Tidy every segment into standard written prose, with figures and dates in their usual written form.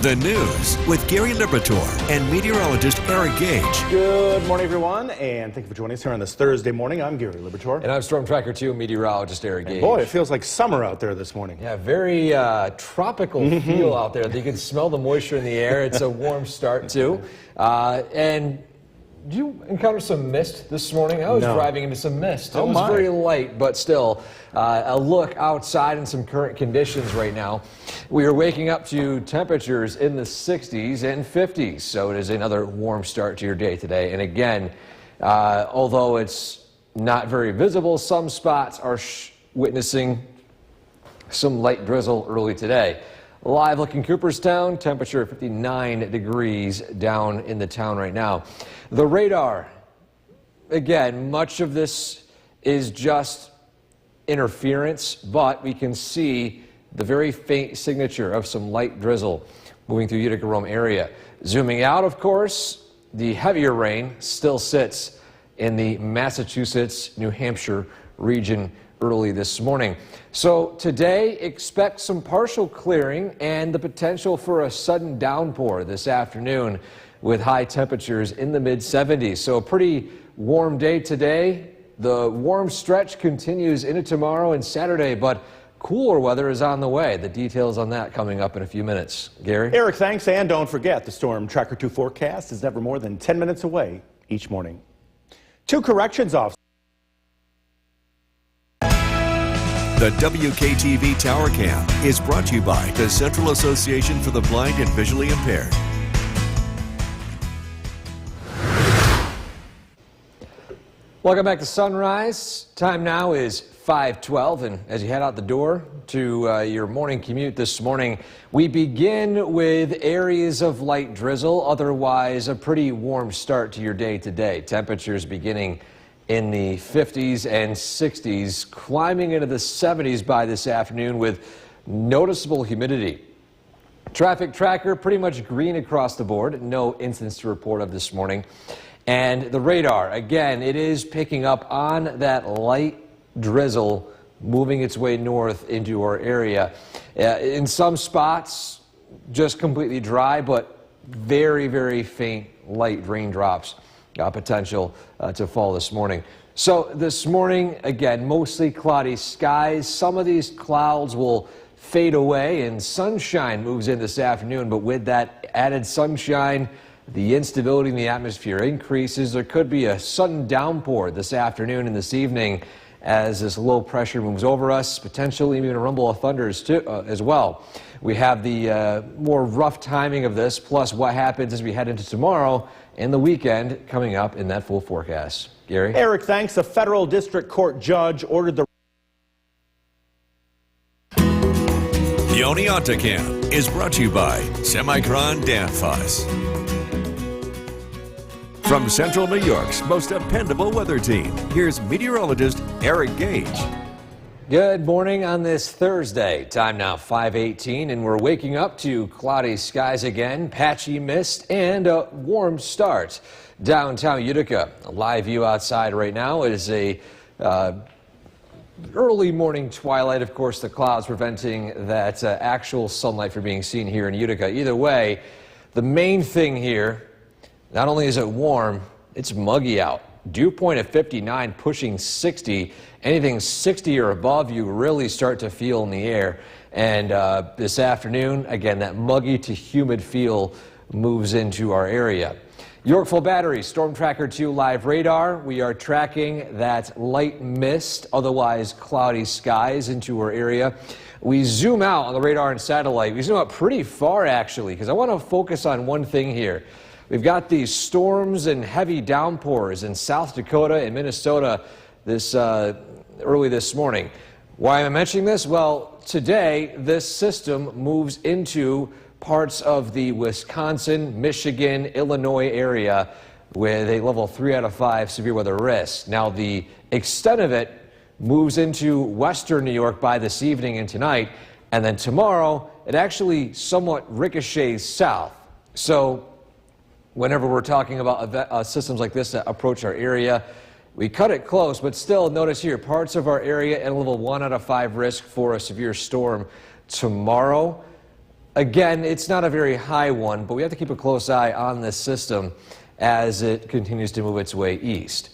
The news with Gary Liberatore and meteorologist Eric Gage. Good morning, everyone, and thank you for joining us here on this Thursday morning. I'm Gary Liberatore. And I'm Storm Tracker 2 meteorologist Eric Gage. Boy, it feels like summer out there this morning. Yeah, very tropical feel out there. You can smell the moisture in the air. It's a warm start, too. And did you encounter some mist this morning? I was driving into some mist. It was very light, but still a look outside in some current conditions right now. We are waking up to temperatures in the 60s and 50s, so it is another warm start to your day today. And again, although it's not very visible, some spots are witnessing some light drizzle early today. Live looking Cooperstown, temperature 59 degrees down in the town right now. The radar, again, much of this is just interference, but we can see the very faint signature of some light drizzle moving through Utica-Rome area. Zooming out, of course, the heavier rain still sits in the Massachusetts, New Hampshire region early this morning. So today, expect some partial clearing and the potential for a sudden downpour this afternoon with high temperatures in the mid-70s. So a pretty warm day today. The warm stretch continues into tomorrow and Saturday, but cooler weather is on the way. The details on that coming up in a few minutes. Gary? Eric, thanks. And don't forget, the Storm Tracker 2 forecast is never more than 10 minutes away each morning. 2 corrections officers. The WKTV Tower Cam is brought to you by the Central Association for the Blind and Visually Impaired. Welcome back to Sunrise. Time now is 5:12, and as you head out the door to your morning commute this morning, we begin with areas of light drizzle, otherwise a pretty warm start to your day today. Temperatures beginning in the 50s and 60s, climbing into the 70s by this afternoon with noticeable humidity. Traffic tracker pretty much green across the board. No incidents to report of this morning. And the radar, again, it is picking up on that light drizzle moving its way north into our area. In some spots, just completely dry, but very, very faint light raindrops. Potential to fall this morning. So this morning, again, mostly cloudy skies. Some of these clouds will fade away and sunshine moves in this afternoon, but with that added sunshine, the instability in the atmosphere increases. There could be a sudden downpour this afternoon and this evening as this low pressure moves over us, potentially even a rumble of thunders too, as well. We have the more rough timing of this, plus what happens as we head into tomorrow and the weekend coming up in that full forecast. Gary? Eric, thanks. A federal district court judge ordered the Yoni Ontacam is brought to you by Semicron Danfoss. From Central New York's most dependable weather team, here's meteorologist Eric Gage. Good morning on this Thursday. Time now 5:18, and we're waking up to cloudy skies again, patchy mist, and a warm start. Downtown Utica, a live view outside right now is a early morning twilight. Of course, the clouds preventing that actual sunlight from being seen here in Utica. Either way, the main thing here, not only is it warm, it's muggy out. Dew point at 59, pushing 60. Anything 60 or above, you really start to feel in the air. And this afternoon, again, that muggy to humid feel moves into our area. Yorkville Battery, Storm Tracker 2 live radar. We are tracking that light mist, otherwise cloudy skies into our area. We zoom out on the radar and satellite. We zoom out pretty far, actually, because I want to focus on one thing here. We've got these storms and heavy downpours in South Dakota and Minnesota this early this morning. Why am I mentioning this? Well, today this system moves into parts of the Wisconsin, Michigan, Illinois area with a level 3 out of 5 severe weather risk. Now the extent of it moves into western New York by this evening and tonight, and then tomorrow it actually somewhat ricochets south. So whenever we're talking about systems like this that approach our area, we cut it close, but still notice here parts of our area at a level 1 out of 5 risk for a severe storm tomorrow. Again, it's not a very high one, but we have to keep a close eye on this system as it continues to move its way east.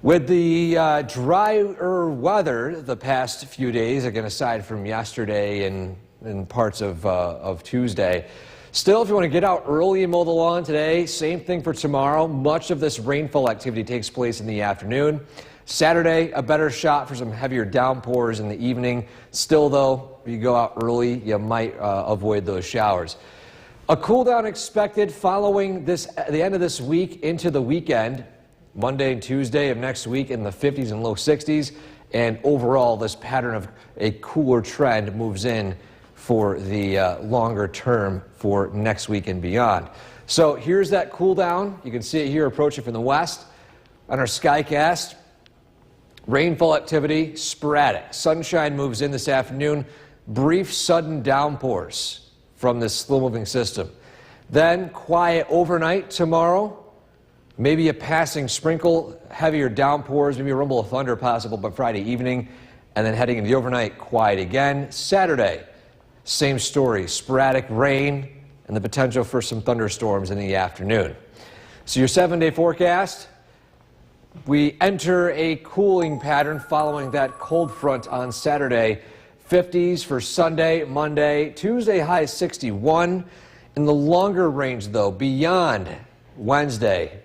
With the drier weather the past few days, again, aside from yesterday and parts of Tuesday, still, if you want to get out early and mow the lawn today, same thing for tomorrow. Much of this rainfall activity takes place in the afternoon. Saturday, a better shot for some heavier downpours in the evening. Still, though, if you go out early, you might avoid those showers. A cool down expected following the end of this week into the weekend. Monday and Tuesday of next week in the 50s and low 60s. And overall, this pattern of a cooler trend moves in for the longer term for next week and beyond. So here's that cool down. You can see it here approaching from the west. On our Skycast, rainfall activity sporadic. Sunshine moves in this afternoon. Brief sudden downpours from this slow-moving system. Then quiet overnight tomorrow. Maybe a passing sprinkle, heavier downpours, maybe a rumble of thunder possible by Friday evening. And then heading into the overnight, quiet again. Saturday, same story, sporadic rain and the potential for some thunderstorms in the afternoon. So your 7-day forecast, we enter a cooling pattern following that cold front on Saturday. 50s for Sunday, Monday, Tuesday high 61. In the longer range though, beyond Wednesday,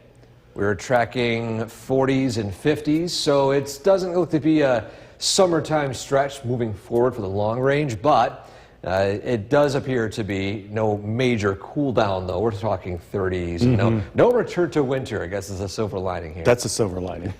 we're tracking 40s and 50s, so it doesn't look to be a summertime stretch moving forward for the long range, but it does appear to be no major cool down, though. We're talking 30s. No return to winter, I guess, is a silver lining here. That's a silver lining.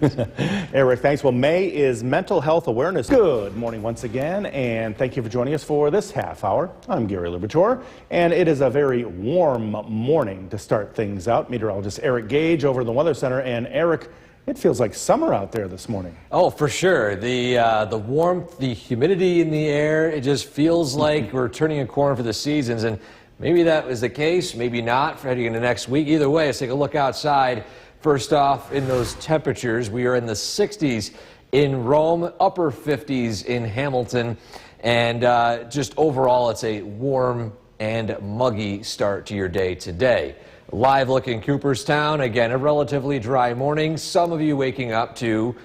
Eric, thanks. Well, May is Mental Health Awareness. Good morning once again, and thank you for joining us for this half hour. I'm Gary Liberatore, and it is a very warm morning to start things out. Meteorologist Eric Gage over in the Weather Center. And Eric, it feels like summer out there this morning. Oh, for sure. The warmth, the humidity in the air, it just feels like we're turning a corner for the seasons. And maybe that was the case, maybe not for heading into next week. Either way, let's take a look outside. First off, in those temperatures, we are in the 60s in Rome, upper 50s in Hamilton. And just overall, it's a warm and muggy start to your day today. Live look in Cooperstown. Again, a relatively dry morning. Some of you waking up to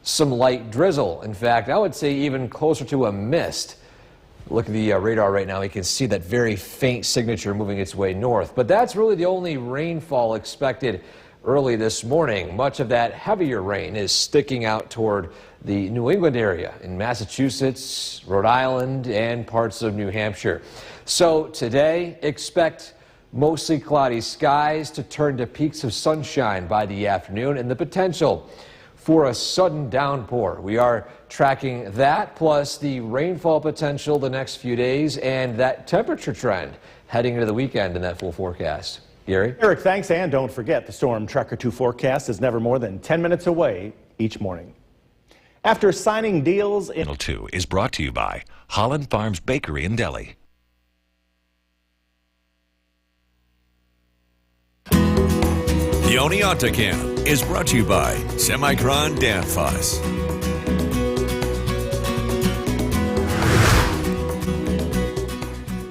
some light drizzle. In fact, I would say even closer to a mist. Look at the radar right now. You can see that very faint signature moving its way north. But that's really the only rainfall expected early this morning. Much of that heavier rain is sticking out toward the New England area in Massachusetts, Rhode Island, and parts of New Hampshire. So today, expect mostly cloudy skies to turn to peaks of sunshine by the afternoon and the potential for a sudden downpour. We are tracking that plus the rainfall potential the next few days and that temperature trend heading into the weekend in that full forecast. Gary? Eric, thanks. And don't forget, the Storm Tracker 2 forecast is never more than 10 minutes away each morning. After signing deals in... Channel 2 is brought to you by Holland Farms Bakery and Deli. The Oneonta Camp is brought to you by Semicron Danfoss.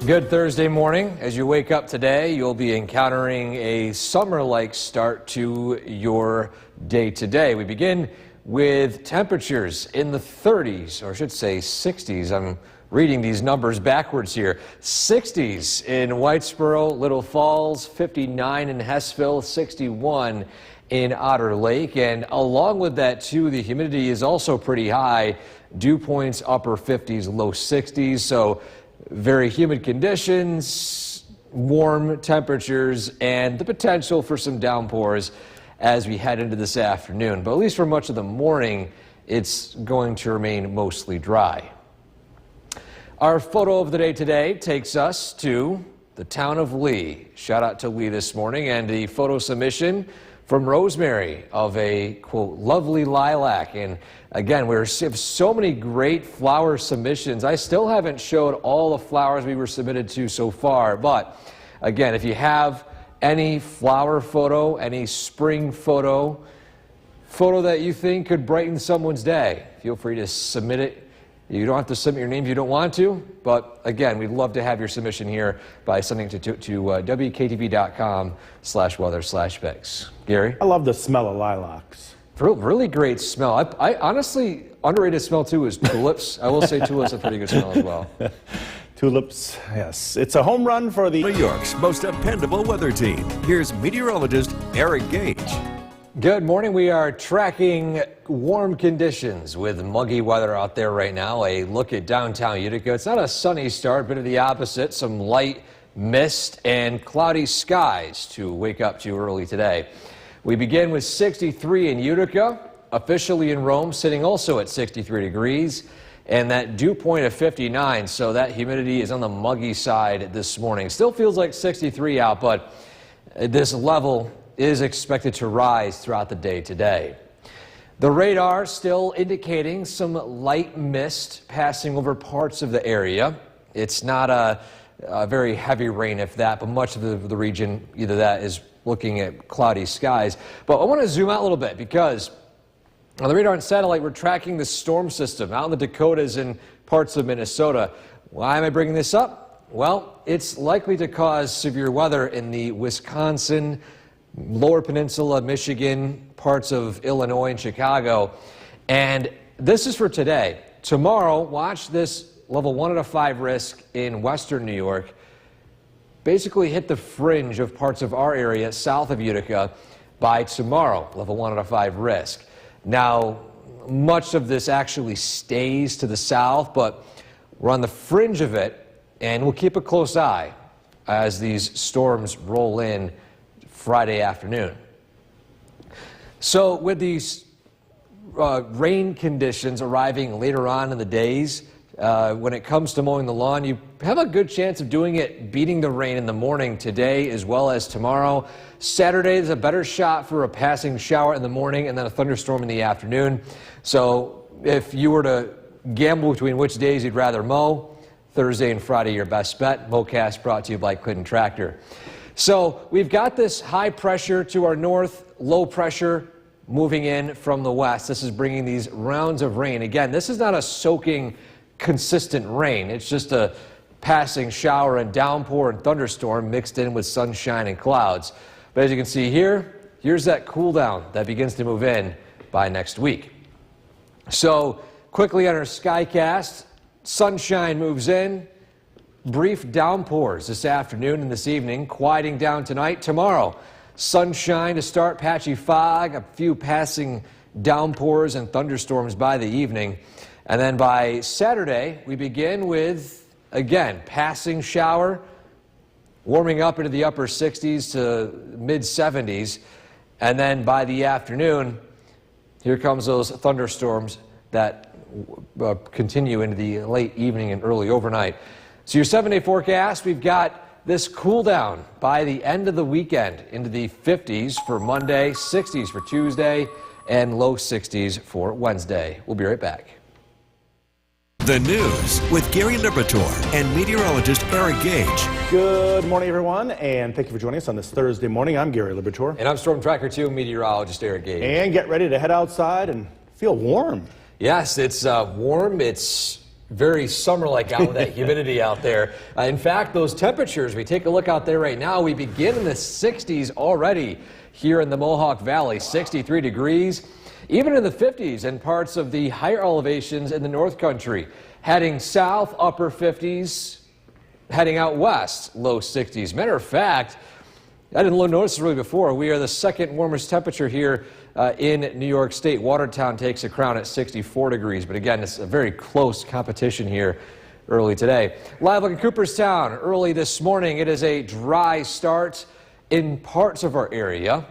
Good Thursday morning. As you wake up today, you'll be encountering a summer-like start to your day today. We begin with temperatures in the 30s, or I should say 60s. I'm reading these numbers backwards here. 60s in Whitesboro, Little Falls, 59 in Hessville, 61 in Otter Lake. And along with that, too, the humidity is also pretty high. Dew points upper 50s, low 60s. So very humid conditions, warm temperatures, and the potential for some downpours as we head into this afternoon. But at least for much of the morning, it's going to remain mostly dry. Our photo of the day today takes us to the town of Lee. Shout out to Lee this morning, and the photo submission from Rosemary of a, quote, lovely lilac. And again, we have so many great flower submissions. I still haven't showed all the flowers we were submitted to so far, but again, if you have any flower photo, any spring photo that you think could brighten someone's day, feel free to submit it You don't have to submit your name if you don't want to, but again, we'd love to have your submission here by sending it to WKTV.com/weather/pics. Gary? I love the smell of lilacs. Really great smell. I honestly, underrated smell too is tulips. I will say tulips have a pretty good smell as well. Tulips, yes. It's a home run for the New York's most dependable weather team. Here's meteorologist Eric Gage. Good morning. We are tracking warm conditions with muggy weather out there right now. A look at downtown Utica. It's not a sunny start, but of the opposite. Some light mist and cloudy skies to wake up to early today. We begin with 63 in Utica, officially in Rome, sitting also at 63 degrees, and that dew point of 59, so that humidity is on the muggy side this morning. Still feels like 63 out, but this level is expected to rise throughout the day today. The radar still indicating some light mist passing over parts of the area. It's not a very heavy rain, if that, but much of the region, either that is looking at cloudy skies. But I want to zoom out a little bit because on the radar and satellite, we're tracking the storm system out in the Dakotas and parts of Minnesota. Why am I bringing this up? Well, it's likely to cause severe weather in the Wisconsin, Lower Peninsula, Michigan, parts of Illinois and Chicago. And this is for today. Tomorrow, watch this level 1 out of 5 risk in western New York basically hit the fringe of parts of our area south of Utica by tomorrow, level 1 out of 5 risk. Now, much of this actually stays to the south, but we're on the fringe of it, and we'll keep a close eye as these storms roll in Friday afternoon. So with these rain conditions arriving later on in the days, when it comes to mowing the lawn, you have a good chance of doing it beating the rain in the morning today as well as tomorrow. Saturday is a better shot for a passing shower in the morning and then a thunderstorm in the afternoon. So if you were to gamble between which days you'd rather mow, Thursday and Friday your best bet. Mowcast brought to you by Clinton Tractor. So we've got this high pressure to our north, low pressure moving in from the west. This is bringing these rounds of rain. Again, this is not a soaking, consistent rain. It's just a passing shower and downpour and thunderstorm mixed in with sunshine and clouds. But as you can see here, here's that cool down that begins to move in by next week. So quickly on our Skycast, sunshine moves in. Brief downpours this afternoon and this evening, quieting down tonight. Tomorrow, sunshine to start, patchy fog, a few passing downpours and thunderstorms by the evening. And then by Saturday, we begin with, again, passing shower, warming up into the upper 60s to mid 70s. And then by the afternoon, here comes those thunderstorms that continue into the late evening and early overnight. So your 7-day forecast, we've got this cool down by the end of the weekend into the 50s for Monday, 60s for Tuesday, and low 60s for Wednesday. We'll be right back. The news with Gary Liberatore and meteorologist Eric Gage. Good morning, everyone, and thank you for joining us on this Thursday morning. I'm Gary Liberatore. And I'm Storm Tracker 2 meteorologist Eric Gage. And get ready to head outside and feel warm. Yes, it's warm. It's very summer-like out with that humidity out there. In fact, those temperatures, we take a look out there right now, we begin in the 60s already here in the Mohawk Valley, 63 degrees. Even in the 50s in parts of the higher elevations in the North Country. Heading south, upper 50s. Heading out west, low 60s. Matter of fact, I didn't notice this really before. We are the second warmest temperature here in New York State. Watertown takes the crown at 64 degrees. But again, it's a very close competition here early today. Live look in Cooperstown early this morning. It is a dry start in parts of our area.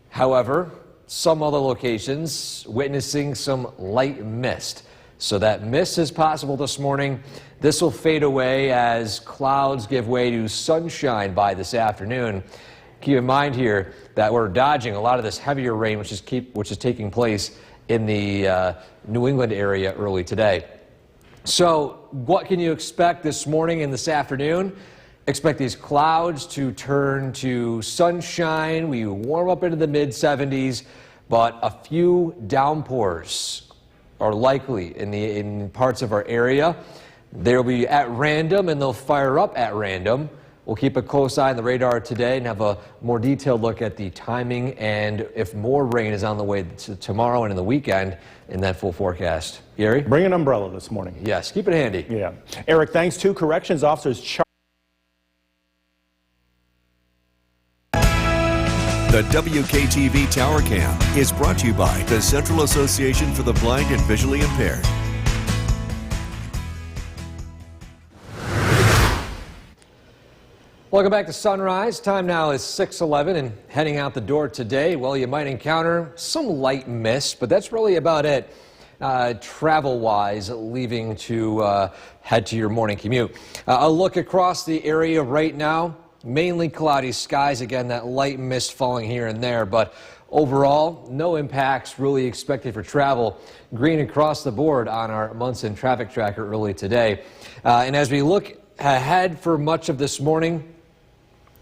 However, some other locations witnessing some light mist. So that mist is possible this morning. This will fade away as clouds give way to sunshine by this afternoon. Keep in mind here that we're dodging a lot of this heavier rain which is taking place in the New England area early today. So what can you expect this morning and this afternoon? Expect these clouds to turn to sunshine. We warm up into the mid 70s, but a few downpours are likely in parts of our area. They'll be at random and they'll fire up at random. We'll keep a close eye on the radar today and have a more detailed look at the timing and if more rain is on the way to tomorrow and in the weekend in that full forecast. Gary? Bring an umbrella this morning. Yes, keep it handy. Yeah. Eric, thanks. 2 corrections officers charged. The WKTV Tower Cam is brought to you by the Central Association for the Blind and Visually Impaired. Welcome back to Sunrise. Time now is 6:11 and heading out the door today, well, you might encounter some light mist, but that's really about it travel-wise, leaving to head to your morning commute. A look across the area right now, mainly cloudy skies. Again, that light mist falling here and there, but overall, no impacts really expected for travel. Green across the board on our Munson traffic tracker early today. And as we look ahead for much of this morning,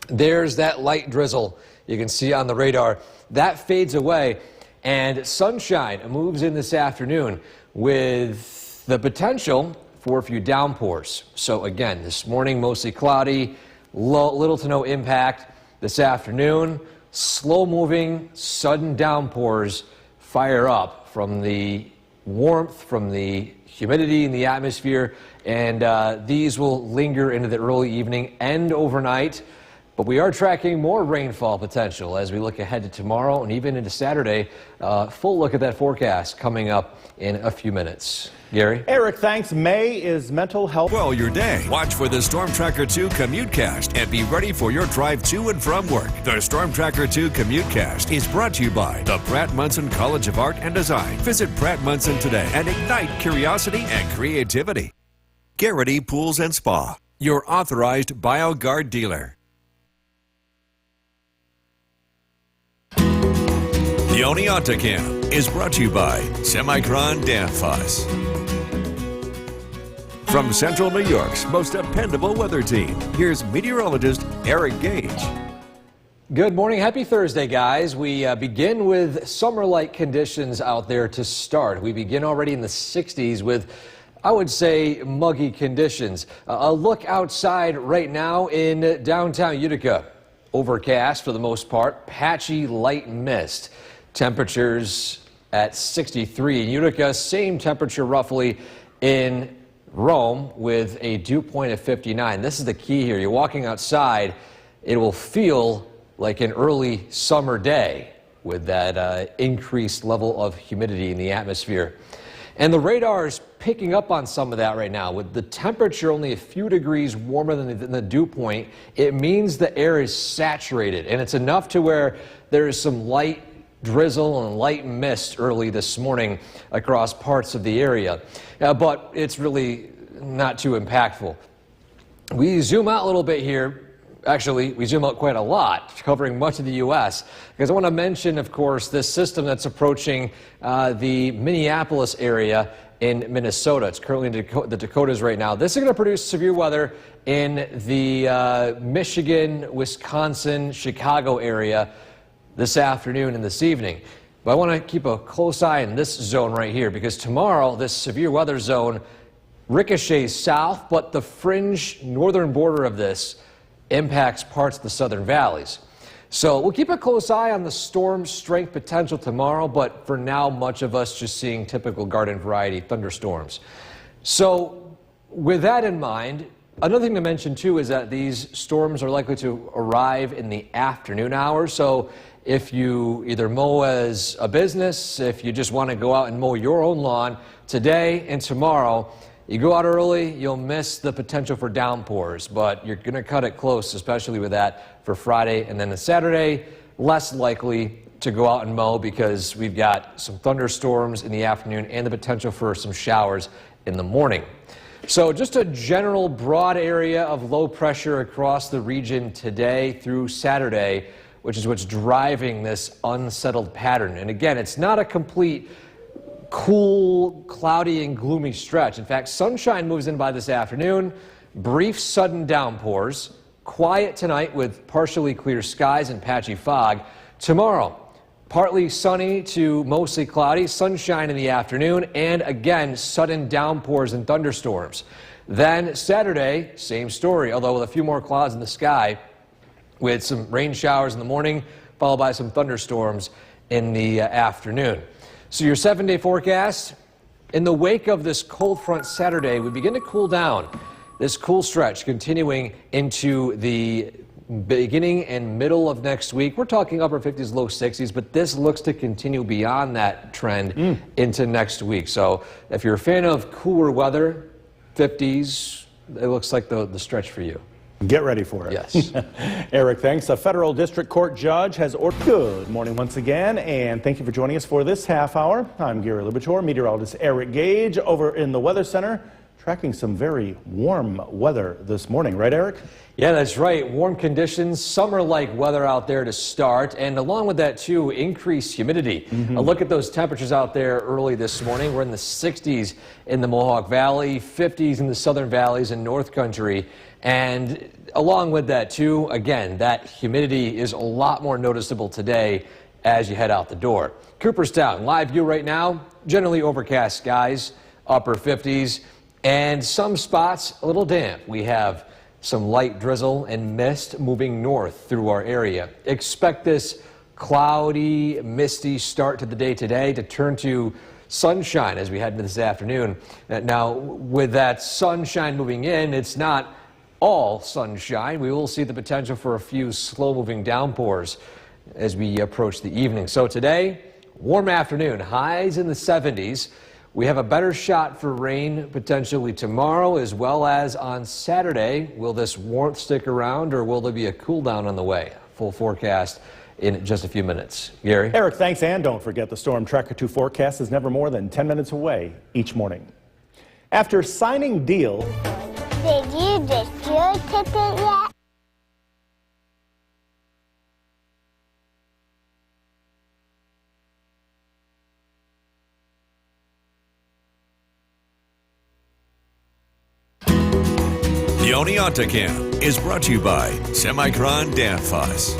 there's that light drizzle you can see on the radar. That fades away, and sunshine moves in this afternoon with the potential for a few downpours. So again, this morning mostly cloudy, little to no impact. This afternoon, slow-moving, sudden downpours fire up from the warmth, from the humidity in the atmosphere, and these will linger into the early evening and overnight. But we are tracking more rainfall potential as we look ahead to tomorrow and even into Saturday. Full look at that forecast coming up in a few minutes. Gary? Eric, thanks. May is mental health. Well, your day. Watch for the Storm Tracker 2 Commutecast and be ready for your drive to and from work. The Storm Tracker 2 Commutecast is brought to you by the Pratt Munson College of Art and Design. Visit Pratt Munson today and ignite curiosity and creativity. Garrity Pools and Spa, your authorized BioGuard dealer. The Oneonta Cam is brought to you by Semicron Danfoss. From Central New York's most dependable weather team, here's meteorologist Eric Gage. Good morning. Happy Thursday, guys. We begin with summer-like conditions out there to start. We begin already in the 60s with, I would say, muggy conditions. A look outside right now in downtown Utica. Overcast for the most part, patchy light mist. Temperatures at 63 in Utica, same temperature roughly in Rome with a dew point of 59. This is the key here. You're walking outside, it will feel like an early summer day with that increased level of humidity in the atmosphere. And the radar is picking up on some of that right now. With the temperature only a few degrees warmer than the dew point, it means the air is saturated, and it's enough to where there is some light drizzle and light mist early this morning across parts of the area. But it's really not too impactful. We zoom out a little bit here. Actually, we zoom out quite a lot, covering much of the U.S., because I want to mention, of course, this system that's approaching the Minneapolis area in Minnesota. It's currently in the Dakotas right now. This is going to produce severe weather in the Michigan, Wisconsin, Chicago area this afternoon and this evening. But I want to keep a close eye on this zone right here, because tomorrow this severe weather zone ricochets south, but the fringe northern border of this impacts parts of the southern valleys. So we'll keep a close eye on the storm strength potential tomorrow, but for now, much of us just seeing typical garden variety thunderstorms. So with that in mind, another thing to mention too is that these storms are likely to arrive in the afternoon hours. So if you either mow as a business, if you just want to go out and mow your own lawn today and tomorrow, you go out early, you'll miss the potential for downpours, but you're going to cut it close, especially with that for Friday. And then the Saturday, less likely to go out and mow because we've got some thunderstorms in the afternoon and the potential for some showers in the morning. So just a general broad area of low pressure across the region today through Saturday, which is what's driving this unsettled pattern. And again, it's not a complete cool, cloudy, and gloomy stretch. In fact, sunshine moves in by this afternoon, brief sudden downpours, quiet tonight with partially clear skies and patchy fog. Tomorrow, Partly sunny to mostly cloudy, sunshine in the afternoon, and again, sudden downpours and thunderstorms. Then Saturday, same story, although with a few more clouds in the sky, with some rain showers in the morning, followed by some thunderstorms in the afternoon. So your 7-day forecast, in the wake of this cold front Saturday, we begin to cool down. This cool stretch continuing into the beginning and middle of next week. We're talking upper 50s, low 60s, but this looks to continue beyond that trend into next week. So if you're a fan of cooler weather, 50s, it looks like the stretch for you. Get ready for it. Yes. Eric, thanks. A federal district court judge has ordered. Good morning once again, and thank you for joining us for this half hour. I'm Gary Libichor, meteorologist Eric Gage over in the Weather Center, tracking some very warm weather this morning. Right, Eric? Yeah, that's right. Warm conditions, summer-like weather out there to start, and along with that, too, increased humidity. A look at those temperatures out there early this morning. We're in the 60s in the Mohawk Valley, 50s in the southern valleys and North Country. And along with that, too, again, that humidity is a lot more noticeable today as you head out the door. Cooperstown, live view right now, generally overcast skies, upper 50s, and some spots a little damp. We have some light drizzle and mist moving north through our area. Expect this cloudy, misty start to the day today to turn to sunshine as we head into this afternoon. Now, with that sunshine moving in, it's not all sunshine. We will see the potential for a few slow-moving downpours as we approach the evening. So today, warm afternoon, highs in the 70s. We have a better shot for rain potentially tomorrow as well as on Saturday. Will this warmth stick around or will there be a cool down on the way? Full forecast in just a few minutes. Gary? Eric, thanks. And don't forget the Storm Tracker 2 forecast is never more than 10 minutes away each morning. After signing deal. Did you just your ticket yet? The Oneonta Camp is brought to you by Semicron Danfoss.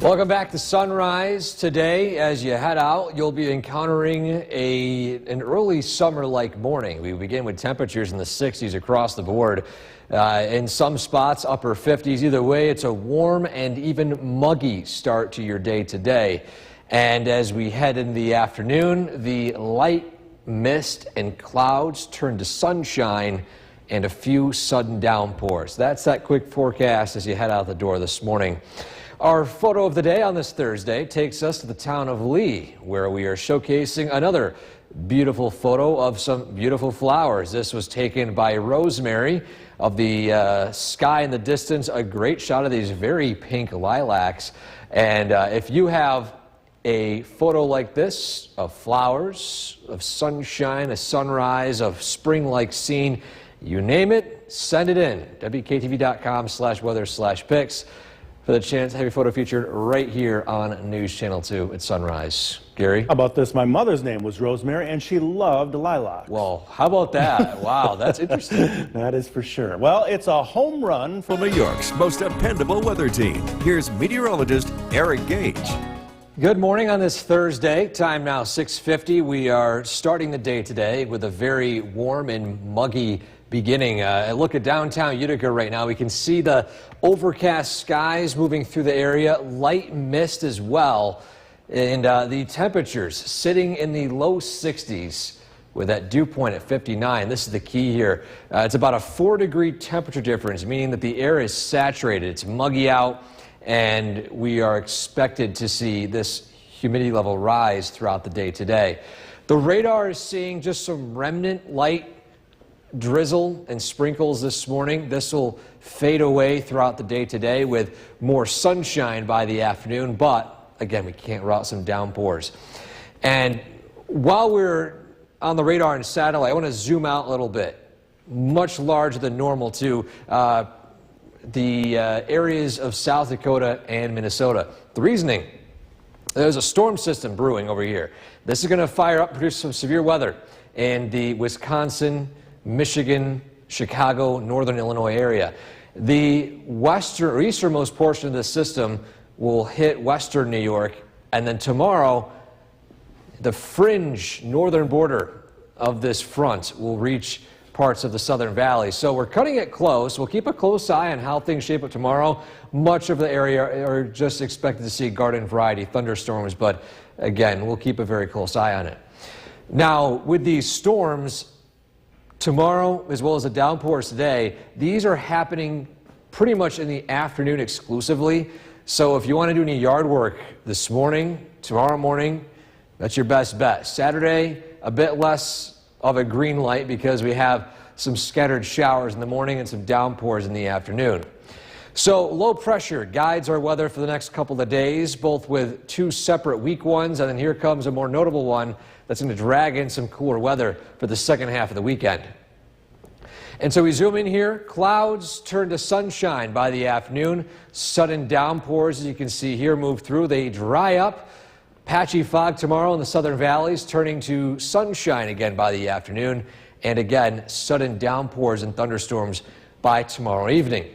Welcome back to Sunrise. Today, as you head out, you'll be encountering an early summer-like morning. We begin with temperatures in the 60s across the board. In some spots, upper 50s. Either way, it's a warm and even muggy start to your day today. And as we head in the afternoon, the light mist and clouds turn to sunshine and a few sudden downpours. That's that quick forecast as you head out the door this morning. Our photo of the day on this Thursday takes us to the town of Lee, where we are showcasing another beautiful photo of some beautiful flowers. This was taken by Rosemary of the sky in the distance. A great shot of these very pink lilacs. And if you have a photo like this of flowers, of sunshine, a sunrise, of spring-like scene, you name it, send it in. WKTV.com/weather/pics for the chance to have your photo featured right here on News Channel 2 at sunrise. Gary? How about this? My mother's name was Rosemary, and she loved lilacs. Well, how about that? Wow, that's interesting. That is for sure. Well, it's a home run For New York's most dependable weather team, here's meteorologist Eric Gage. Good morning on this Thursday. Time now 6:50. We are starting the day today with a very warm and muggy beginning. A look at downtown Utica right now. We can see the overcast skies moving through the area, light mist as well, and the temperatures sitting in the low 60s with that dew point at 59. This is the key here. It's about a 4-degree temperature difference, meaning that the air is saturated. It's muggy out, and we are expected to see this humidity level rise throughout the day today. The radar is seeing just some remnant light drizzle and sprinkles this morning. This will fade away throughout the day today with more sunshine by the afternoon, but again, we can't rule out some downpours. And while we're on the radar and satellite, I want to zoom out a little bit. Much larger than normal too. The areas of South Dakota and Minnesota. The reasoning, there's a storm system brewing over here. This is going to fire up, produce some severe weather in the Wisconsin, Michigan, Chicago, northern Illinois area. The western or easternmost portion of this system will hit western New York, and then tomorrow, the fringe northern border of this front will reach parts of the southern valley. So we're cutting it close. We'll keep a close eye on how things shape up tomorrow. Much of the area are just expected to see garden variety thunderstorms, but again, we'll keep a very close eye on it. Now, with these storms, tomorrow, as well as the downpours today, these are happening pretty much in the afternoon exclusively. So if you want to do any yard work this morning, tomorrow morning, that's your best bet. Saturday, a bit less of a green light because we have some scattered showers in the morning and some downpours in the afternoon. So low pressure guides our weather for the next couple of days, both with two separate weak ones, and then here comes a more notable one that's going to drag in some cooler weather for the second half of the weekend. And so we zoom in here, clouds turn to sunshine by the afternoon. Sudden downpours, as you can see here, move through. They dry up. Patchy fog tomorrow in the southern valleys, turning to sunshine again by the afternoon. And again, sudden downpours and thunderstorms by tomorrow evening.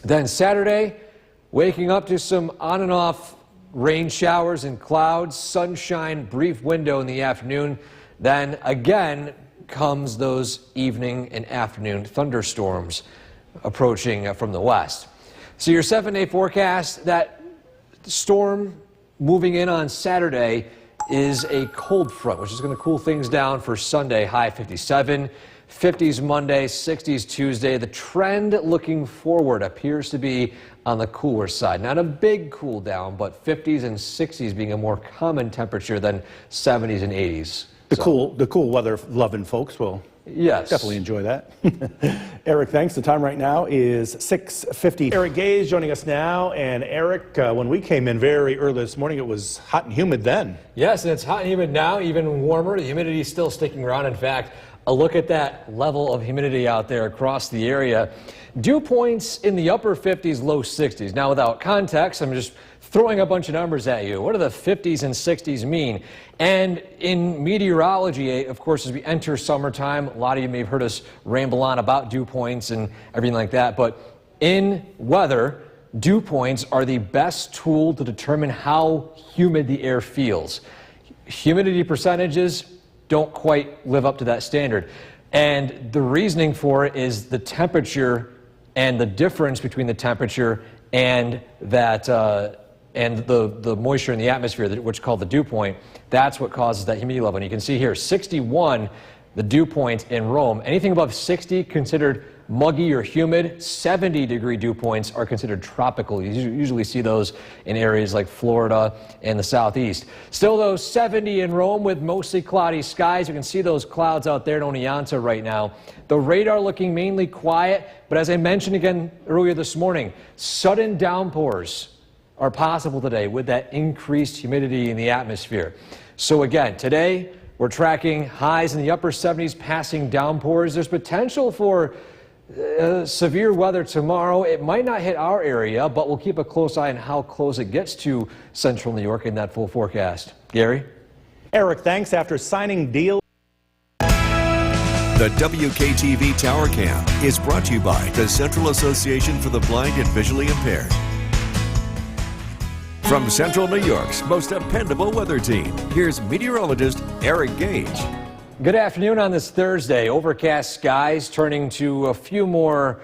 Then Saturday, waking up to some on and off rain showers and clouds, sunshine, brief window in the afternoon. Then again comes those evening and afternoon thunderstorms approaching from the west. So your 7-day forecast, that storm moving in on Saturday is a cold front, which is going to cool things down for Sunday, high 57. 50s Monday, 60s Tuesday. The trend looking forward appears to be on the cooler side. Not a big cool down, but 50s and 60s being a more common temperature than 70s and 80s. The cool weather loving folks will definitely enjoy that. Eric, thanks. The time right now is 6:50. Eric Gage joining us now. And Eric, when we came in very early this morning, it was hot and humid then. Yes, and it's hot and humid now, even warmer. The humidity is still sticking around. In fact, a look at that level of humidity out there across the area. Dew points in the upper 50s, low 60s. Now, without context, I'm just throwing a bunch of numbers at you. What do the 50s and 60s mean? And in meteorology, of course, as we enter summertime, a lot of you may have heard us ramble on about dew points and everything like that. But in weather, dew points are the best tool to determine how humid the air feels. Humidity percentages don't quite live up to that standard. And the reasoning for it is the temperature and the difference between the temperature and that and the moisture in the atmosphere, which is called the dew point. That's what causes that humidity level. And you can see here, 61, the dew point in Rome. Anything above 60 considered muggy or humid. 70-degree dew points are considered tropical. You usually see those in areas like Florida and the southeast. Still, though, 70 in Rome with mostly cloudy skies. You can see those clouds out there in Oneonta right now. The radar looking mainly quiet, but as I mentioned again earlier this morning, sudden downpours are possible today with that increased humidity in the atmosphere. So again, today we're tracking highs in the upper 70s, passing downpours. There's potential for severe weather tomorrow. It might not hit our area, but we'll keep a close eye on how close it gets to central New York in that full forecast. Gary? Eric, thanks. After signing deals. The WKTV Tower Cam is brought to you by the Central Association for the Blind and Visually Impaired. From Central New York's most dependable weather team, here's meteorologist Eric Gage. Good afternoon on this Thursday. Overcast skies turning to a few more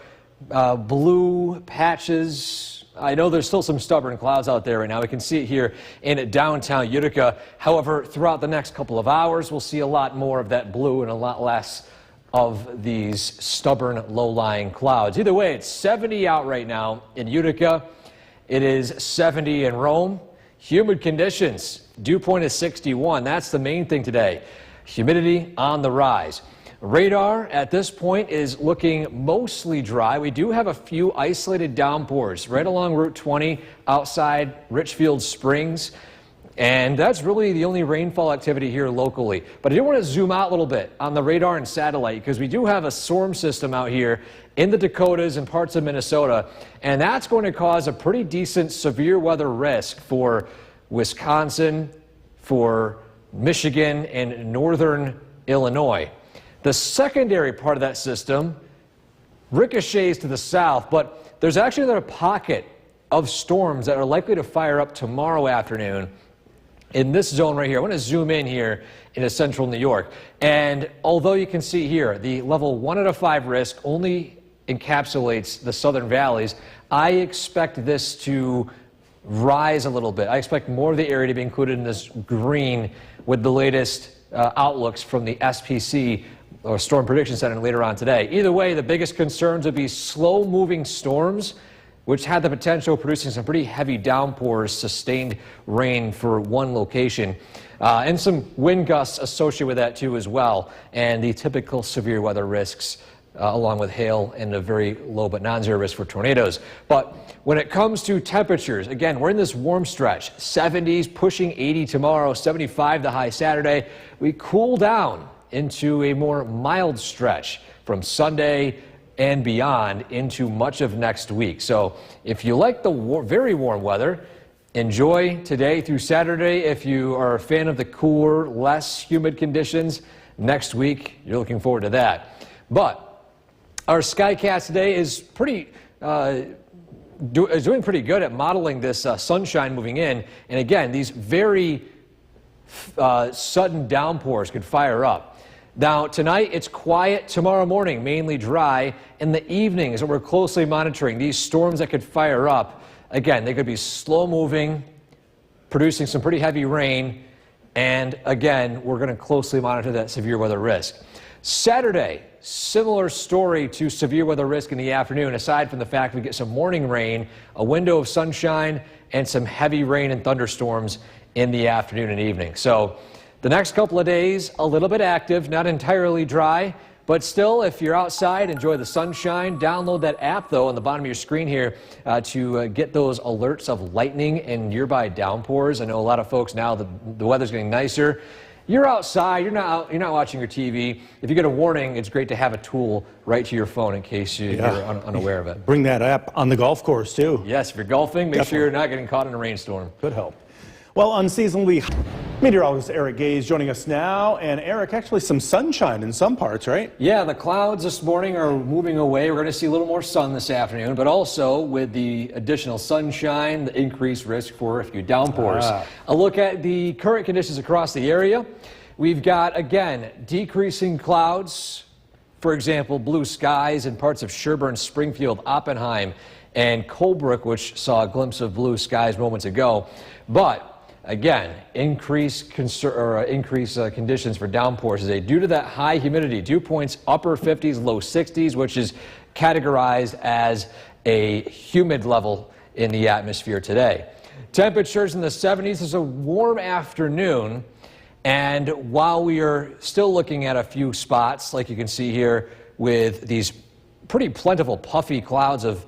blue patches. I know there's still some stubborn clouds out there right now. We can see it here in downtown Utica. However, throughout the next couple of hours, we'll see a lot more of that blue and a lot less of these stubborn low-lying clouds. Either way, it's 70 out right now in Utica. It is 70 in Rome. Humid conditions. Dew point is 61. That's the main thing today. Humidity on the rise. Radar at this point is looking mostly dry. We do have a few isolated downpours right along Route 20 outside Richfield Springs. And that's really the only rainfall activity here locally. But I do want to zoom out a little bit on the radar and satellite because we do have a storm system out here in the Dakotas and parts of Minnesota. And that's going to cause a pretty decent severe weather risk for Wisconsin, for Michigan, and northern Illinois. The secondary part of that system ricochets to the south, but there's actually another pocket of storms that are likely to fire up tomorrow afternoon in this zone right here. I want to zoom in here into central New York. And although you can see here, the level 1 out of 5 risk only encapsulates the southern valleys, I expect this to rise a little bit. I expect more of the area to be included in this green with the latest outlooks from the SPC, or Storm Prediction Center, later on today. Either way, the biggest concerns would be slow-moving storms, which had the potential of producing some pretty heavy downpours, sustained rain for one location, and some wind gusts associated with that too as well, and the typical severe weather risks, along with hail and a very low but non-zero risk for tornadoes. But when it comes to temperatures, again, we're in this warm stretch, 70s, pushing 80 tomorrow, 75 the high Saturday. We cool down into a more mild stretch from Sunday and beyond into much of next week. So if you like the very warm weather, enjoy today through Saturday. If you are a fan of the cooler, less humid conditions, next week you're looking forward to that. But our Skycast today is doing pretty good at modeling this sunshine moving in. And again, these very sudden downpours could fire up. Now, tonight it's quiet. Tomorrow morning, mainly dry. In the evening is what we're closely monitoring. These storms that could fire up, again, they could be slow moving, producing some pretty heavy rain. And again, we're going to closely monitor that severe weather risk. Saturday, similar story to severe weather risk in the afternoon, aside from the fact we get some morning rain, a window of sunshine, and some heavy rain and thunderstorms in the afternoon and evening. So the next couple of days, a little bit active, not entirely dry, but still, if you're outside, enjoy the sunshine. Download that app, though, on the bottom of your screen here to get those alerts of lightning and nearby downpours. I know a lot of folks now, the weather's getting nicer. You're outside, you're not watching your TV. If you get a warning, it's great to have a tool right to your phone in case you're unaware of it. Bring that app on the golf course, too. Yes, if you're golfing, make sure you're not getting caught in a rainstorm. Could help. Well, unseasonably meteorologist Eric Gage joining us now. And Eric, actually some sunshine in some parts, right? Yeah, the clouds this morning are moving away. We're going to see a little more sun this afternoon, but also with the additional sunshine, the increased risk for a few downpours. A look at the current conditions across the area. We've got, again, decreasing clouds. For example, blue skies in parts of Sherburne, Springfield, Oppenheim, and Colebrook, which saw a glimpse of blue skies moments ago. But again, increased conditions for downpours today due to that high humidity. Dew points upper 50s, low 60s, which is categorized as a humid level in the atmosphere today. Temperatures in the 70s. Is a warm afternoon, and while we are still looking at a few spots, like you can see here with these pretty plentiful puffy clouds of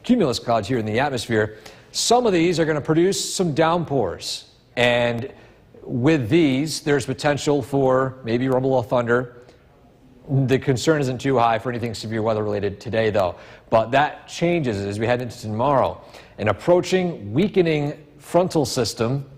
cumulus clouds here in the atmosphere, some of these are going to produce some downpours. And with these, there's potential for maybe rumble of thunder. The concern isn't too high for anything severe weather related today, though. But that changes as we head into tomorrow. An approaching weakening frontal system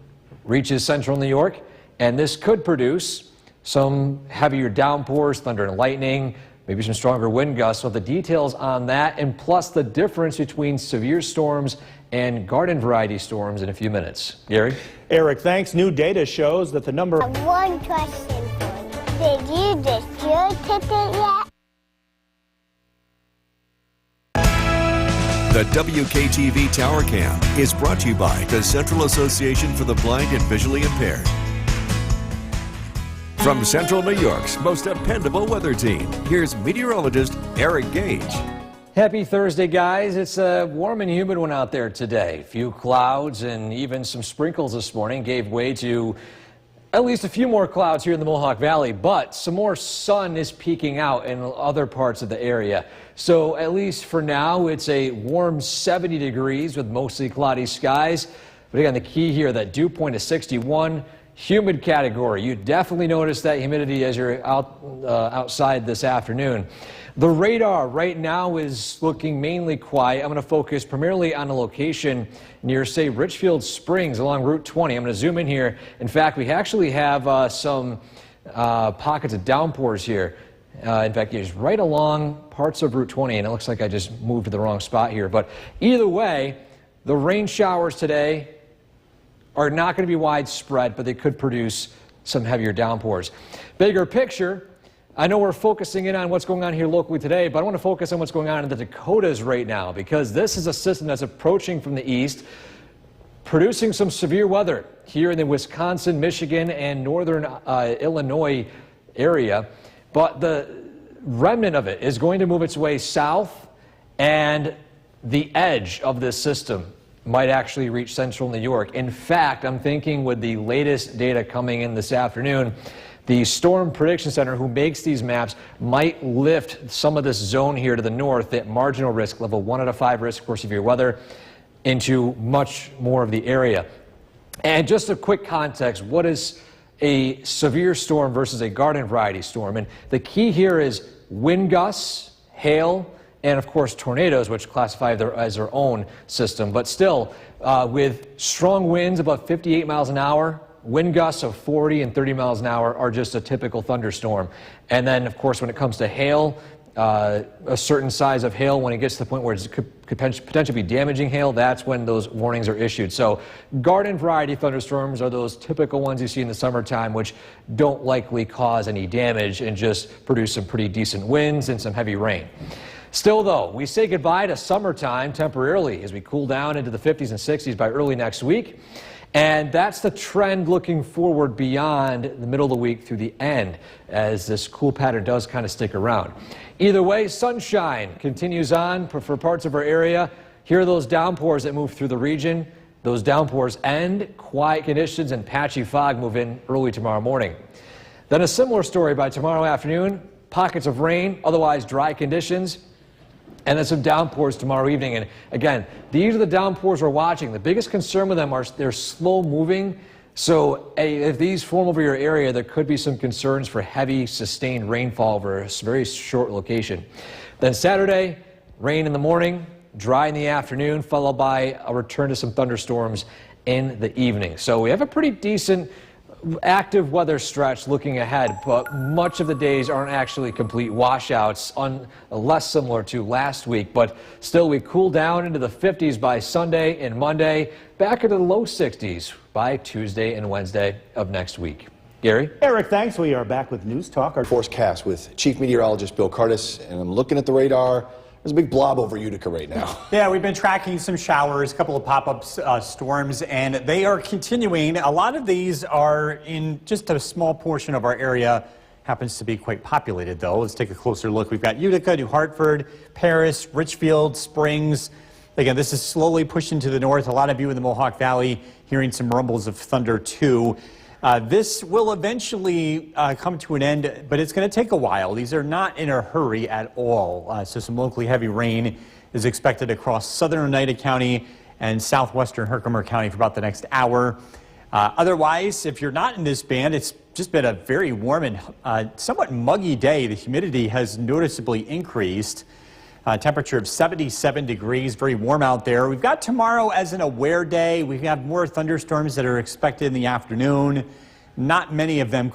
reaches central New York, and this could produce some heavier downpours, thunder and lightning, maybe some stronger wind gusts. So the details on that, and plus the difference between severe storms and garden variety storms in a few minutes. Gary? Eric, thanks. New data shows that the number... I have one question for you. Did you dispute your ticket yet? The WKTV Tower Cam is brought to you by the Central Association for the Blind and Visually Impaired. From Central New York's most dependable weather team, here's meteorologist Eric Gage. Happy Thursday, guys. It's a warm and humid one out there today. A few clouds and even some sprinkles this morning gave way to at least a few more clouds here in the Mohawk Valley, but some more sun is peeking out in other parts of the area. So at least for now, it's a warm 70 degrees with mostly cloudy skies. But again, the key here, that dew point is 61. Humid category. You definitely notice that humidity as you're outside this afternoon. The radar right now is looking mainly quiet. I'm going to focus primarily on a location near, say, Richfield Springs along Route 20. I'm going to zoom in here. In fact, we actually have some pockets of downpours here. In fact, it's right along parts of Route 20, and it looks like I just moved to the wrong spot here. But either way, the rain showers today are not going to be widespread, but they could produce some heavier downpours. Bigger picture, I know we're focusing in on what's going on here locally today, but I want to focus on what's going on in the Dakotas right now, because this is a system that's approaching from the east, producing some severe weather here in the Wisconsin, Michigan, and northern Illinois area. But the remnant of it is going to move its way south, and the edge of this system might actually reach central New York. In fact, I'm thinking with the latest data coming in this afternoon, the Storm Prediction Center, who makes these maps, might lift some of this zone here to the north at marginal risk, level 1 out of 5 risk for severe weather, into much more of the area. And just a quick context, what is a severe storm versus a garden variety storm? And the key here is wind gusts, hail, and of course tornadoes, which classify as their own system. But still, with strong winds above 58 miles an hour, wind gusts of 40 and 30 miles an hour are just a typical thunderstorm. And then, of course, when it comes to hail, a certain size of hail, when it gets to the point where it could potentially be damaging hail, that's when those warnings are issued. So garden variety thunderstorms are those typical ones you see in the summertime, which don't likely cause any damage and just produce some pretty decent winds and some heavy rain. Still, though, we say goodbye to summertime temporarily as we cool down into the 50s and 60s by early next week. And that's the trend looking forward beyond the middle of the week through the end, as this cool pattern does kind of stick around. Either way, sunshine continues on for parts of our area. Here are those downpours that move through the region. Those downpours end, quiet conditions and patchy fog move in early tomorrow morning. Then a similar story by tomorrow afternoon, pockets of rain, otherwise dry conditions. And then some downpours tomorrow evening. And again, these are the downpours we're watching. The biggest concern with them are they're slow moving. So if these form over your area, there could be some concerns for heavy sustained rainfall over a very short location. Then Saturday, rain in the morning, dry in the afternoon, followed by a return to some thunderstorms in the evening. So we have a pretty decent active weather stretch looking ahead, but much of the days aren't actually complete washouts, less similar to last week. But still, we cool down into the 50s by Sunday and Monday, back into the low 60s by Tuesday and Wednesday of next week. Gary? Eric, thanks. We are back with News Talk. Our Forecast with Chief Meteorologist Bill Curtis, and I'm looking at the radar. There's a big blob over Utica right now. Yeah, we've been tracking some showers, a couple of pop-up storms, and they are continuing. A lot of these are in just a small portion of our area. Happens to be quite populated, though. Let's take a closer look. We've got Utica, New Hartford, Paris, Richfield, Springs. Again, this is slowly pushing to the north. A lot of you in the Mohawk Valley hearing some rumbles of thunder, too. This will eventually come to an end, but it's going to take a while. These are not in a hurry at all. So some locally heavy rain is expected across southern Oneida County and southwestern Herkimer County for about the next hour. Otherwise, if you're not in this band, it's just been a very warm and somewhat muggy day. The humidity has noticeably increased. Temperature of 77 degrees, very warm out there. We've got tomorrow as an aware day. We have more thunderstorms that are expected in the afternoon. Not many of them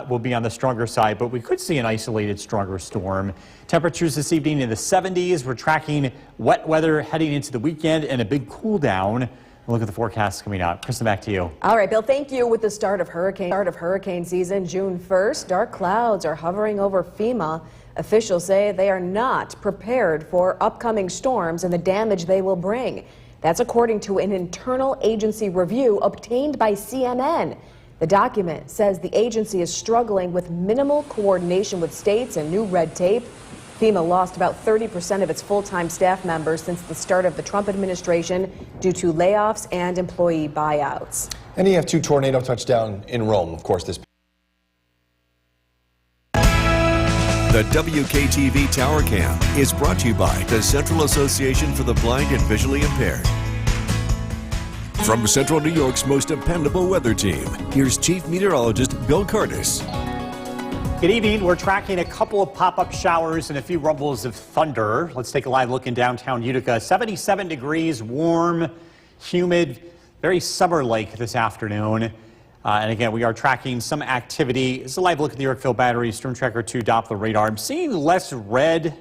will be on the stronger side, but we could see an isolated stronger storm. Temperatures this evening in the 70s. We're tracking wet weather heading into the weekend and a big cool down. Look at the forecast coming up. Kristen, back to you. All right, Bill, thank you. With the start of hurricane season, June 1st, dark clouds are hovering over FEMA. Officials say they are not prepared for upcoming storms and the damage they will bring. That's according to an internal agency review obtained by CNN. The document says the agency is struggling with minimal coordination with states and new red tape. FEMA lost about 30% of its full-time staff members since the start of the Trump administration due to layoffs and employee buyouts. And you have 2 tornado touchdown in Rome, of course, this. The WKTV Tower Cam is brought to you by the Central Association for the Blind and Visually Impaired. From Central New York's most dependable weather team, here's Chief Meteorologist Bill Curtis. Good evening. We're tracking a couple of pop-up showers and a few rumbles of thunder. Let's take a live look in downtown Utica. 77 degrees, warm, humid, very summer-like this afternoon. And again, we are tracking some activity. This is a live look at the Yorkville Battery Storm Tracker 2 Doppler radar. I'm seeing less red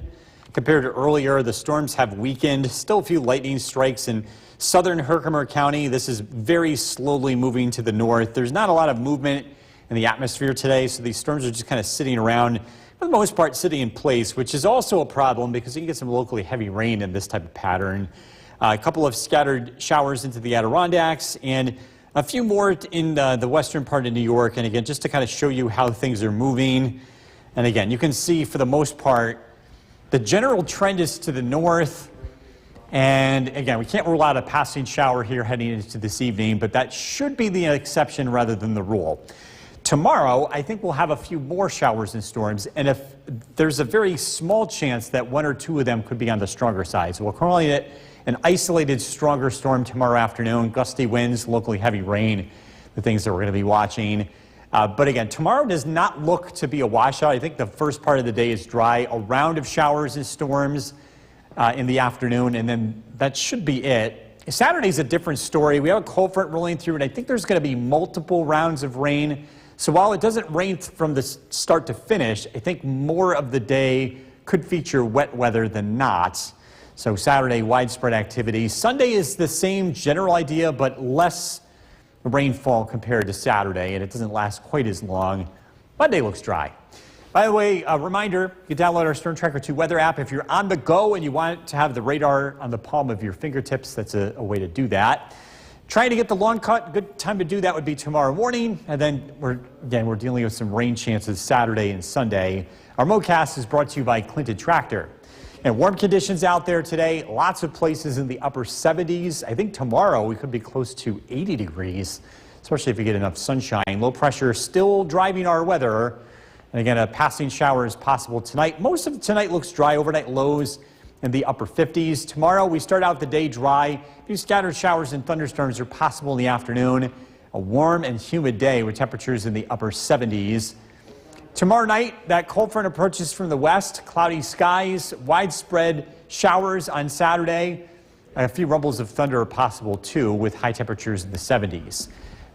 compared to earlier. The storms have weakened. Still a few lightning strikes in southern Herkimer County. This is very slowly moving to the north. There's not a lot of movement in the atmosphere today, so these storms are just kind of sitting around, for the most part, sitting in place, which is also a problem because you can get some locally heavy rain in this type of pattern. A couple of scattered showers into the Adirondacks and a few more in the western part of New York. And again, just to kind of show you how things are moving. And again, you can see for the most part, the general trend is to the north. And again, we can't rule out a passing shower here heading into this evening, but that should be the exception rather than the rule. Tomorrow, I think we'll have a few more showers and storms, and if there's a very small chance that one or two of them could be on the stronger side. So we're calling it an isolated stronger storm tomorrow afternoon, gusty winds, locally heavy rain, the things that we're going to be watching. But again, tomorrow does not look to be a washout. I think the first part of the day is dry, a round of showers and storms in the afternoon, and then that should be it. Saturday's a different story. We have a cold front rolling through, and I think there's going to be multiple rounds of rain. So while it doesn't rain from the start to finish, I think more of the day could feature wet weather than not. So Saturday, widespread activity. Sunday is the same general idea, but less rainfall compared to Saturday, and it doesn't last quite as long. Monday looks dry. By the way, a reminder, you can download our Storm Tracker 2 weather app. If you're on the go and you want to have the radar on the palm of your fingertips, that's a way to do that. Trying to get the long cut, good time to do that would be tomorrow morning. And then we're dealing with some rain chances Saturday and Sunday. Our MoCast is brought to you by Clinton Tractor. And warm conditions out there today, lots of places in the upper 70s. I think tomorrow we could be close to 80 degrees, especially if you get enough sunshine. Low pressure still driving our weather. And again, a passing shower is possible tonight. Most of tonight looks dry, overnight lows in the upper 50s. Tomorrow we start out the day dry. A few scattered showers and thunderstorms are possible in the afternoon. A warm and humid day with temperatures in the upper 70s. Tomorrow night, that cold front approaches from the west, cloudy skies, widespread showers on Saturday. A few rumbles of thunder are possible too, with high temperatures in the 70s.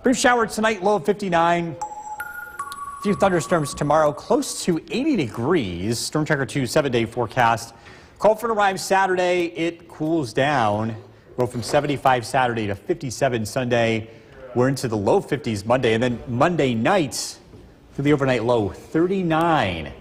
Brief shower tonight, low of 59. A few thunderstorms tomorrow, close to 80 degrees. Storm Tracker 2 7-day forecast. Cold front arrives Saturday, it cools down. Go from 75 Saturday to 57 Sunday. We're into the low 50s Monday, and then Monday night, to the overnight low, 39.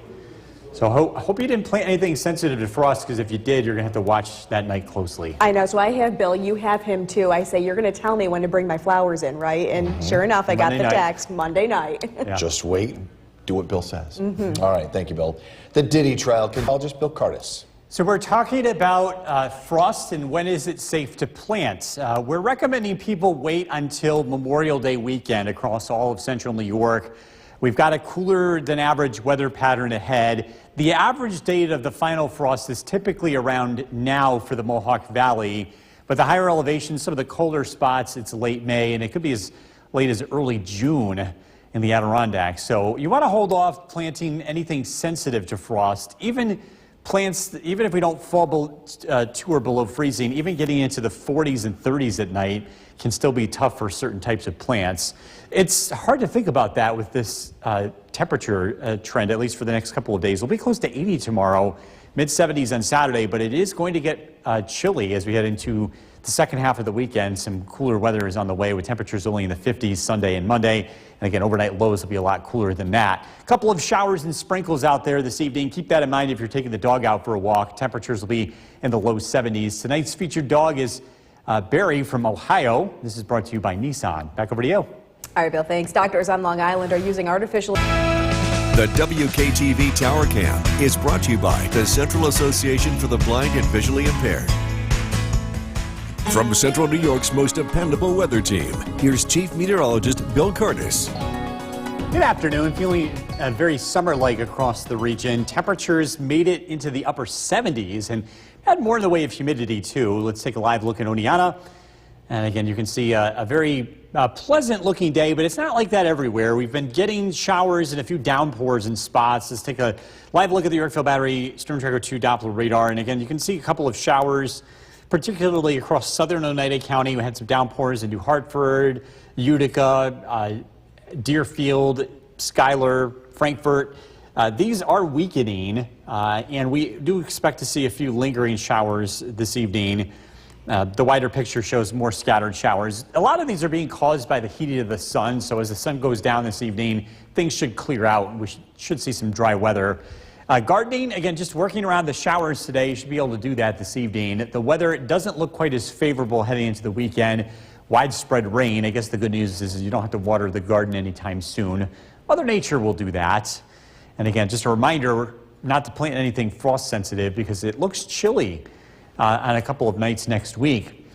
So I hope you didn't plant anything sensitive to frost, because if you did, you're going to have to watch that night closely. I know, so I have Bill, you have him too. I say, you're going to tell me when to bring my flowers in, right? And sure enough, I got the text Monday night. Yeah. Just wait, do what Bill says. All right, thank you, Bill. The Diddy trial, meteorologist Bill Curtis. So we're talking about frost and when is it safe to plant. We're recommending people wait until Memorial Day weekend across all of central New York. We've got a cooler than average weather pattern ahead. The average date of the final frost is typically around now for the Mohawk Valley, but the higher elevations, some of the colder spots, it's late May, and it could be as late as early June in the Adirondacks. So you want to hold off planting anything sensitive to frost. Even plants, even if we don't fall to or below freezing, even getting into the 40s and 30s at night can still be tough for certain types of plants. It's hard to think about that with this temperature trend, at least for the next couple of days. We'll be close to 80 tomorrow, mid-70s on Saturday, but it is going to get chilly as we head into the second half of the weekend. Some cooler weather is on the way with temperatures only in the 50s Sunday and Monday. And again, overnight lows will be a lot cooler than that. A couple of showers and sprinkles out there this evening. Keep that in mind if you're taking the dog out for a walk. Temperatures will be in the low 70s. Tonight's featured dog is Barry from Ohio. This is brought to you by Nissan. Back over to you. All right, Bill, thanks. Doctors on Long Island are using artificial... The WKTV Tower Cam is brought to you by the Central Association for the Blind and Visually Impaired. From Central New York's most dependable weather team, here's Chief Meteorologist Bill Curtis. Good afternoon. Feeling very summer-like across the region. Temperatures made it into the upper 70s and had more in the way of humidity, too. Let's take a live look at Oneonta. And again, you can see a very pleasant-looking day, but it's not like that everywhere. We've been getting showers and a few downpours in spots. Let's take a live look at the Yorkville Battery Storm Tracker 2 Doppler radar. And again, you can see a couple of showers, particularly across southern Oneida County. We had some downpours in New Hartford, Utica, Deerfield, Schuyler, Frankfort. These are weakening, and we do expect to see a few lingering showers this evening. The wider picture shows more scattered showers. A lot of these are being caused by the heat of the sun, so as the sun goes down this evening, things should clear out. We should see some dry weather. Gardening, again, just working around the showers today. You should be able to do that this evening. The weather doesn't look quite as favorable heading into the weekend. Widespread rain. I guess the good news is you don't have to water the garden anytime soon. Mother Nature will do that. And again, just a reminder not to plant anything frost sensitive because it looks chilly on a couple of nights next week.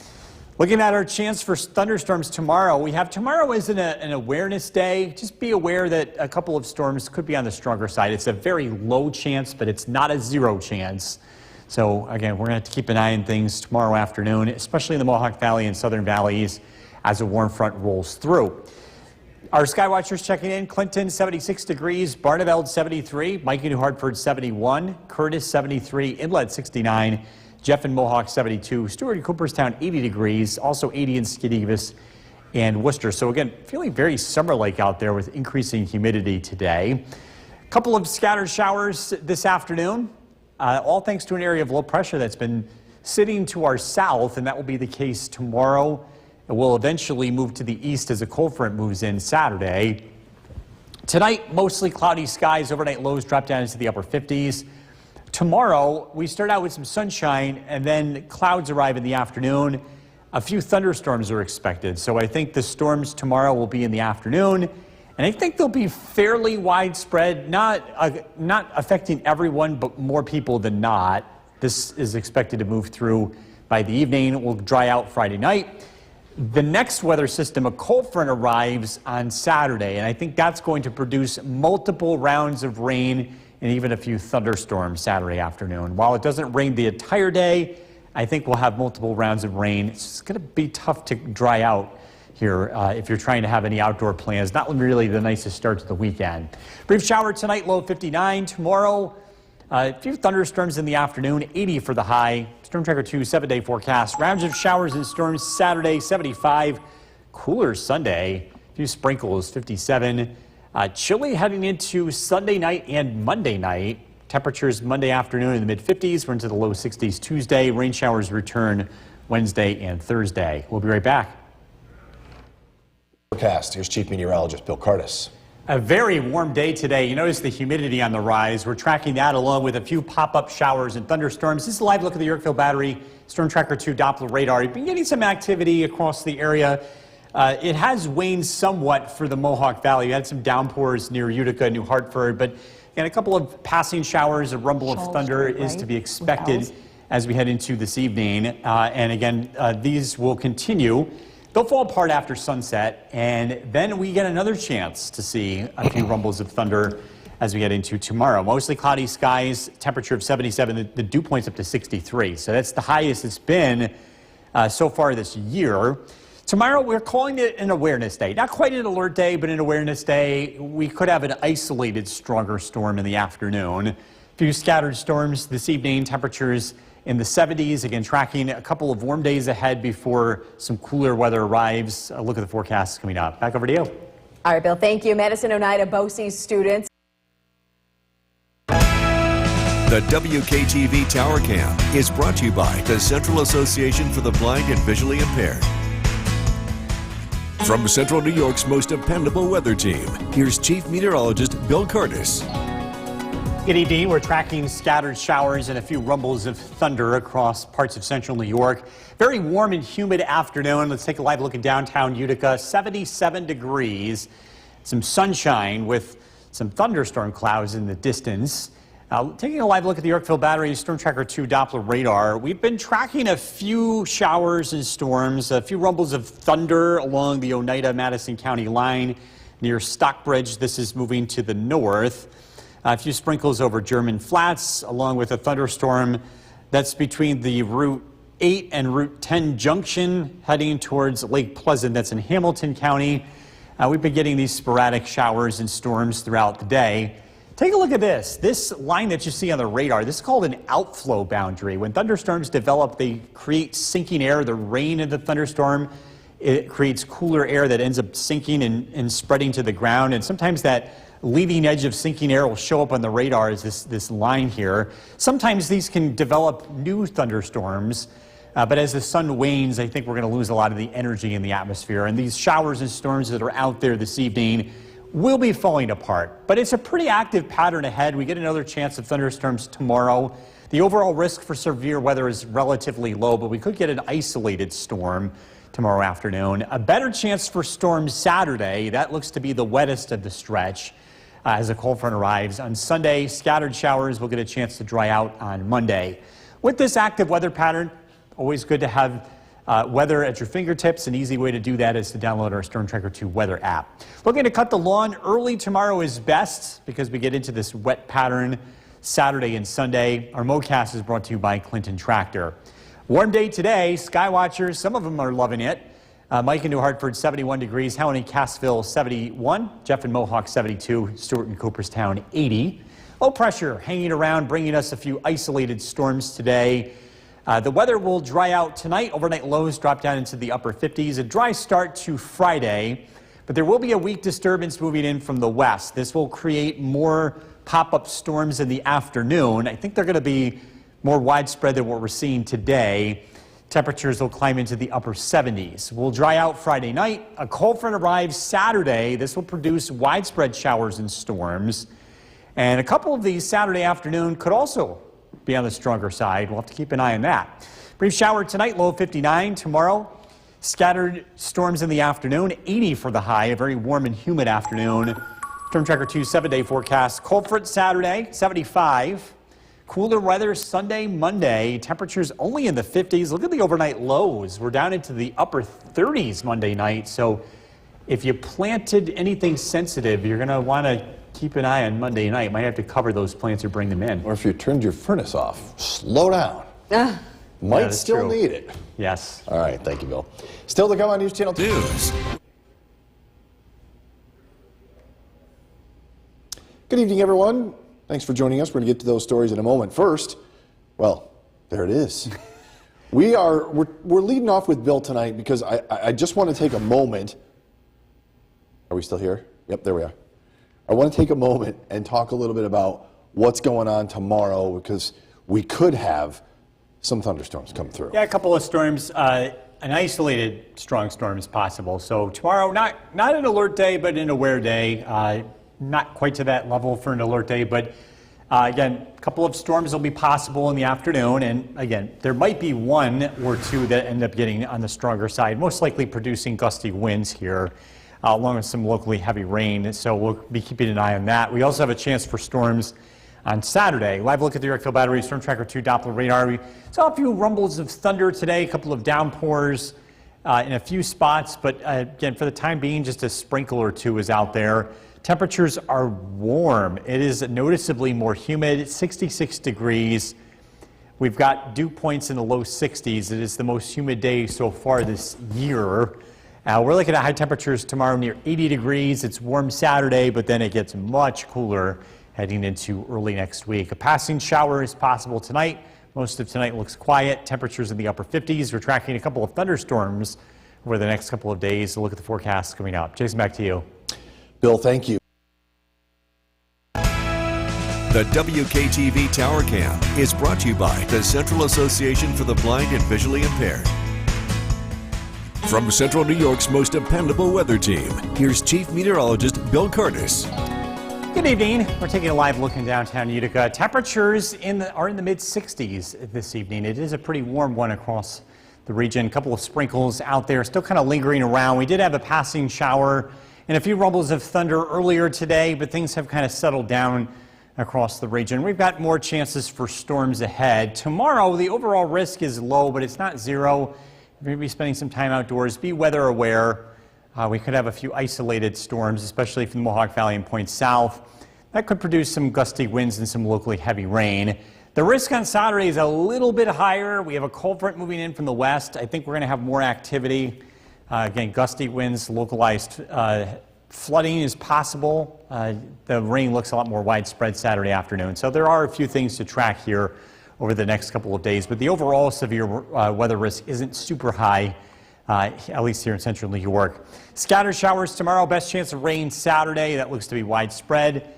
Looking at our chance for thunderstorms tomorrow, we have tomorrow is an awareness day. Just be aware that a couple of storms could be on the stronger side. It's a very low chance, but it's not a zero chance. So again, we're going to have to keep an eye on things tomorrow afternoon, especially in the Mohawk Valley and Southern Valleys as a warm front rolls through. Our sky watchers checking in: Clinton 76 degrees, Barneveld 73, Mike in New Hartford 71, Curtis 73, Inlet 69, Jeff in Mohawk 72, Stewart in Cooperstown 80 degrees, also 80 in Skidegevus and Worcester. So again, feeling very summer-like out there with increasing humidity today. A couple of scattered showers this afternoon, all thanks to an area of low pressure that's been sitting to our south, and that will be the case tomorrow. It will eventually move to the east as a cold front moves in Saturday. Tonight, mostly cloudy skies. Overnight lows drop down into the upper 50s. Tomorrow, we start out with some sunshine, and then clouds arrive in the afternoon. A few thunderstorms are expected, so I think the storms tomorrow will be in the afternoon, and I think they'll be fairly widespread, not affecting everyone, but more people than not. This is expected to move through by the evening. It will dry out Friday night. The next weather system, a cold front, arrives on Saturday, and I think that's going to produce multiple rounds of rain and even a few thunderstorms Saturday afternoon. While it doesn't rain the entire day, I think we'll have multiple rounds of rain. It's going to be tough to dry out here if you're trying to have any outdoor plans. Not really the nicest start to the weekend. Brief shower tonight, low 59. Tomorrow, a few thunderstorms in the afternoon, 80 for the high. Storm Tracker 2 7-day forecast. Rounds of showers and storms Saturday, 75. Cooler Sunday, a few sprinkles, 57. Chilly heading into Sunday night and Monday night. Temperatures Monday afternoon in the mid-50s. We're into the low 60s Tuesday. Rain showers return Wednesday and Thursday. We'll be right back. Forecast. Here's Chief Meteorologist Bill Curtis. A very warm day today. You notice the humidity on the rise. We're tracking that along with a few pop-up showers and thunderstorms. This is a live look at the Yorkville Battery Storm Tracker 2 Doppler radar. You've been getting some activity across the area. It has waned somewhat for the Mohawk Valley. You had some downpours near Utica, New Hartford, but again, a couple of passing showers. A rumble of thunder is to be expected as we head into this evening. And again, these will continue. They'll fall apart after sunset, and then we get another chance to see a few rumbles of thunder as we head into tomorrow. Mostly cloudy skies, temperature of 77, the dew point's up to 63. So that's the highest it's been so far this year. Tomorrow, we're calling it an awareness day. Not quite an alert day, but an awareness day. We could have an isolated stronger storm in the afternoon. A few scattered storms this evening, temperatures in the 70s. Again, tracking a couple of warm days ahead before some cooler weather arrives. A look at the forecast coming up. Back over to you. All right, Bill, thank you. Madison Oneida BOCES students. The WKTV Tower Cam is brought to you by the Central Association for the Blind and Visually Impaired. From Central New York's most dependable weather team, here's Chief Meteorologist Bill Curtis. Good evening. We're tracking scattered showers and a few rumbles of thunder across parts of central New York. Very warm and humid afternoon. Let's take a live look at downtown Utica. 77 degrees. Some sunshine with some thunderstorm clouds in the distance. Taking a live look at the Yorkville Battery Storm Tracker 2 Doppler radar. We've been tracking a few showers and storms, a few rumbles of thunder along the Oneida-Madison County line near Stockbridge. This is moving to the north. A few sprinkles over German Flats, along with a thunderstorm that's between the Route 8 and Route 10 junction heading towards Lake Pleasant. That's in Hamilton County. We've been getting these sporadic showers and storms throughout the day. Take a look at this. This line that you see on the radar, this is called an outflow boundary. When thunderstorms develop, they create sinking air. The rain in the thunderstorm it creates cooler air that ends up sinking and spreading to the ground. And sometimes that leading edge of sinking air will show up on the radar as this line here. Sometimes these can develop new thunderstorms. But as the sun wanes, I think we're going to lose a lot of the energy in the atmosphere. And these showers and storms that are out there this evening will be falling apart. But it's a pretty active pattern ahead. We get another chance of thunderstorms tomorrow. The overall risk for severe weather is relatively low, but we could get an isolated storm tomorrow afternoon. A better chance for storms Saturday. That looks to be the wettest of the stretch as a cold front arrives. On Sunday, scattered showers will get a chance to dry out on Monday. With this active weather pattern, always good to have weather at your fingertips. An easy way to do that is to download our Storm Tracker 2 weather app. Looking to cut the lawn early tomorrow is best because we get into this wet pattern Saturday and Sunday. Our Mowcast is brought to you by Clinton Tractor. Warm day today. Skywatchers, some of them are loving it. Mike in New Hartford, 71 degrees. Helen and Cassville, 71. Jeff and Mohawk, 72. Stewart and Cooperstown, 80. Low pressure hanging around, bringing us a few isolated storms today. The weather will dry out tonight. Overnight lows drop down into the upper 50s. A dry start to Friday, but there will be a weak disturbance moving in from the west. This will create more pop-up storms in the afternoon. I think they're going to be more widespread than what we're seeing today. Temperatures will climb into the upper 70s. We'll dry out Friday night. A cold front arrives Saturday. This will produce widespread showers and storms. And a couple of these Saturday afternoon could also be on the stronger side. We'll have to keep an eye on that. Brief shower tonight, low 59. Tomorrow, scattered storms in the afternoon, 80 for the high, a very warm and humid afternoon. Storm Tracker 2 7-day forecast. Cold front Saturday, 75. Cooler weather Sunday, Monday. Temperatures only in the 50s. Look at the overnight lows. We're down into the upper 30s Monday night. So if you planted anything sensitive, you're going to want to keep an eye on Monday night. Might have to cover those plants or bring them in. Or if you turned your furnace off, slow down. Might still need it. Yes. All right, thank you, Bill. Still to come on News Channel 2. News. Good evening, everyone. Thanks for joining us. We're going to get to those stories in a moment. First, well, there it is. We're leading off with Bill tonight because I just want to take a moment. Are we still here? Yep, there we are. I want to take a moment and talk a little bit about what's going on tomorrow because we could have some thunderstorms come through. Yeah, a couple of storms. An isolated strong storm is possible. So tomorrow, not an alert day, but an aware day. Not quite to that level for an alert day, but again, a couple of storms will be possible in the afternoon. And again, there might be one or two that end up getting on the stronger side, most likely producing gusty winds here, along with some locally heavy rain. So we'll be keeping an eye on that. We also have a chance for storms on Saturday. Live look at the Yorkville Battery Storm Tracker 2 Doppler radar. We saw a few rumbles of thunder today, a couple of downpours in a few spots, but again, for the time being, just a sprinkle or two is out there. Temperatures are warm. It is noticeably more humid, 66 degrees. We've got dew points in the low 60s. It is the most humid day so far this year. We're looking at high temperatures tomorrow near 80 degrees. It's warm Saturday, but then it gets much cooler heading into early next week. A passing shower is possible tonight. Most of tonight looks quiet. Temperatures in the upper 50s. We're tracking a couple of thunderstorms over the next couple of days. So look at the forecast coming up. Jason, back to you. Bill, thank you. The WKTV Tower Cam is brought to you by the Central Association for the Blind and Visually Impaired. From Central New York's most dependable weather team, here's Chief Meteorologist Bill Curtis. Good evening. We're taking a live look in downtown Utica. Temperatures are in the mid-60s this evening. It is a pretty warm one across the region. A couple of sprinkles out there, still kind of lingering around. We did have a passing shower and a few rumbles of thunder earlier today, but things have kind of settled down across the region. We've got more chances for storms ahead. Tomorrow, the overall risk is low, but it's not zero. If you're going to be spending some time outdoors, be weather aware. We could have a few isolated storms, especially from the Mohawk Valley and points south. That could produce some gusty winds and some locally heavy rain. The risk on Saturday is a little bit higher. We have a cold front moving in from the west. I think we're going to have more activity. Again, gusty winds, localized flooding is possible. The rain looks a lot more widespread Saturday afternoon. So there are a few things to track here over the next couple of days. But the overall severe weather risk isn't super high at least here in central New York. Scattered showers tomorrow, best chance of rain Saturday. That looks to be widespread.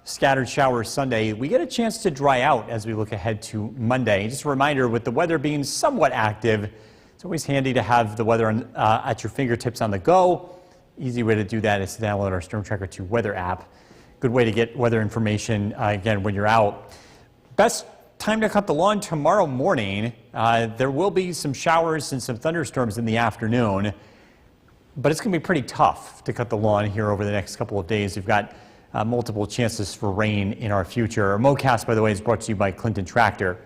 Scattered showers Sunday. We get a chance to dry out as we look ahead to Monday. Just a reminder, with the weather being somewhat active, it's always handy to have the weather at your fingertips on the go. Easy way to do that is to download our Storm Tracker 2 weather app. Good way to get weather information, again, when you're out. Best time to cut the lawn tomorrow morning. There will be some showers and some thunderstorms in the afternoon, but it's going to be pretty tough to cut the lawn here over the next couple of days. We've got multiple chances for rain in our future. Our MoCast, by the way, is brought to you by Clinton Tractor.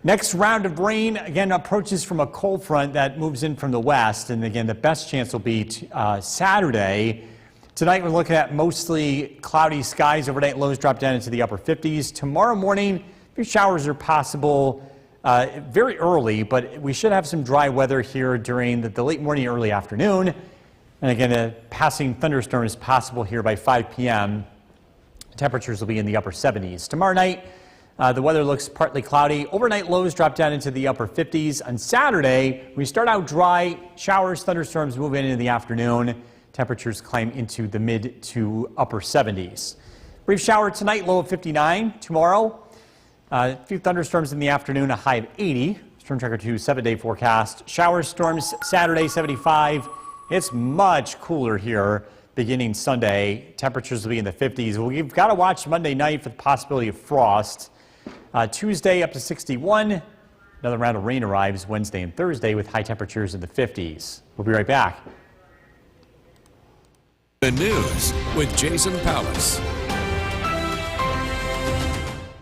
Next round of rain, again, approaches from a cold front that moves in from the west. And again, the best chance will be Saturday. Tonight, we're looking at mostly cloudy skies. Overnight lows drop down into the upper 50s. Tomorrow morning, a few showers are possible very early, but we should have some dry weather here during the late morning, early afternoon. And again, a passing thunderstorm is possible here by 5 p.m. Temperatures will be in the upper 70s. Tomorrow night, the weather looks partly cloudy. Overnight lows drop down into the upper 50s. On Saturday, we start out dry. Showers, thunderstorms move in the afternoon. Temperatures climb into the mid to upper 70s. Brief shower tonight, low of 59. Tomorrow, a few thunderstorms in the afternoon, a high of 80. Storm Tracker 2 7-day forecast. Showers, storms Saturday, 75. It's much cooler here beginning Sunday. Temperatures will be in the 50s. We've got to watch Monday night for the possibility of frost. Tuesday up to 61. Another round of rain arrives Wednesday and Thursday with high temperatures in the 50s. We'll be right back. The news with Jason Pallas.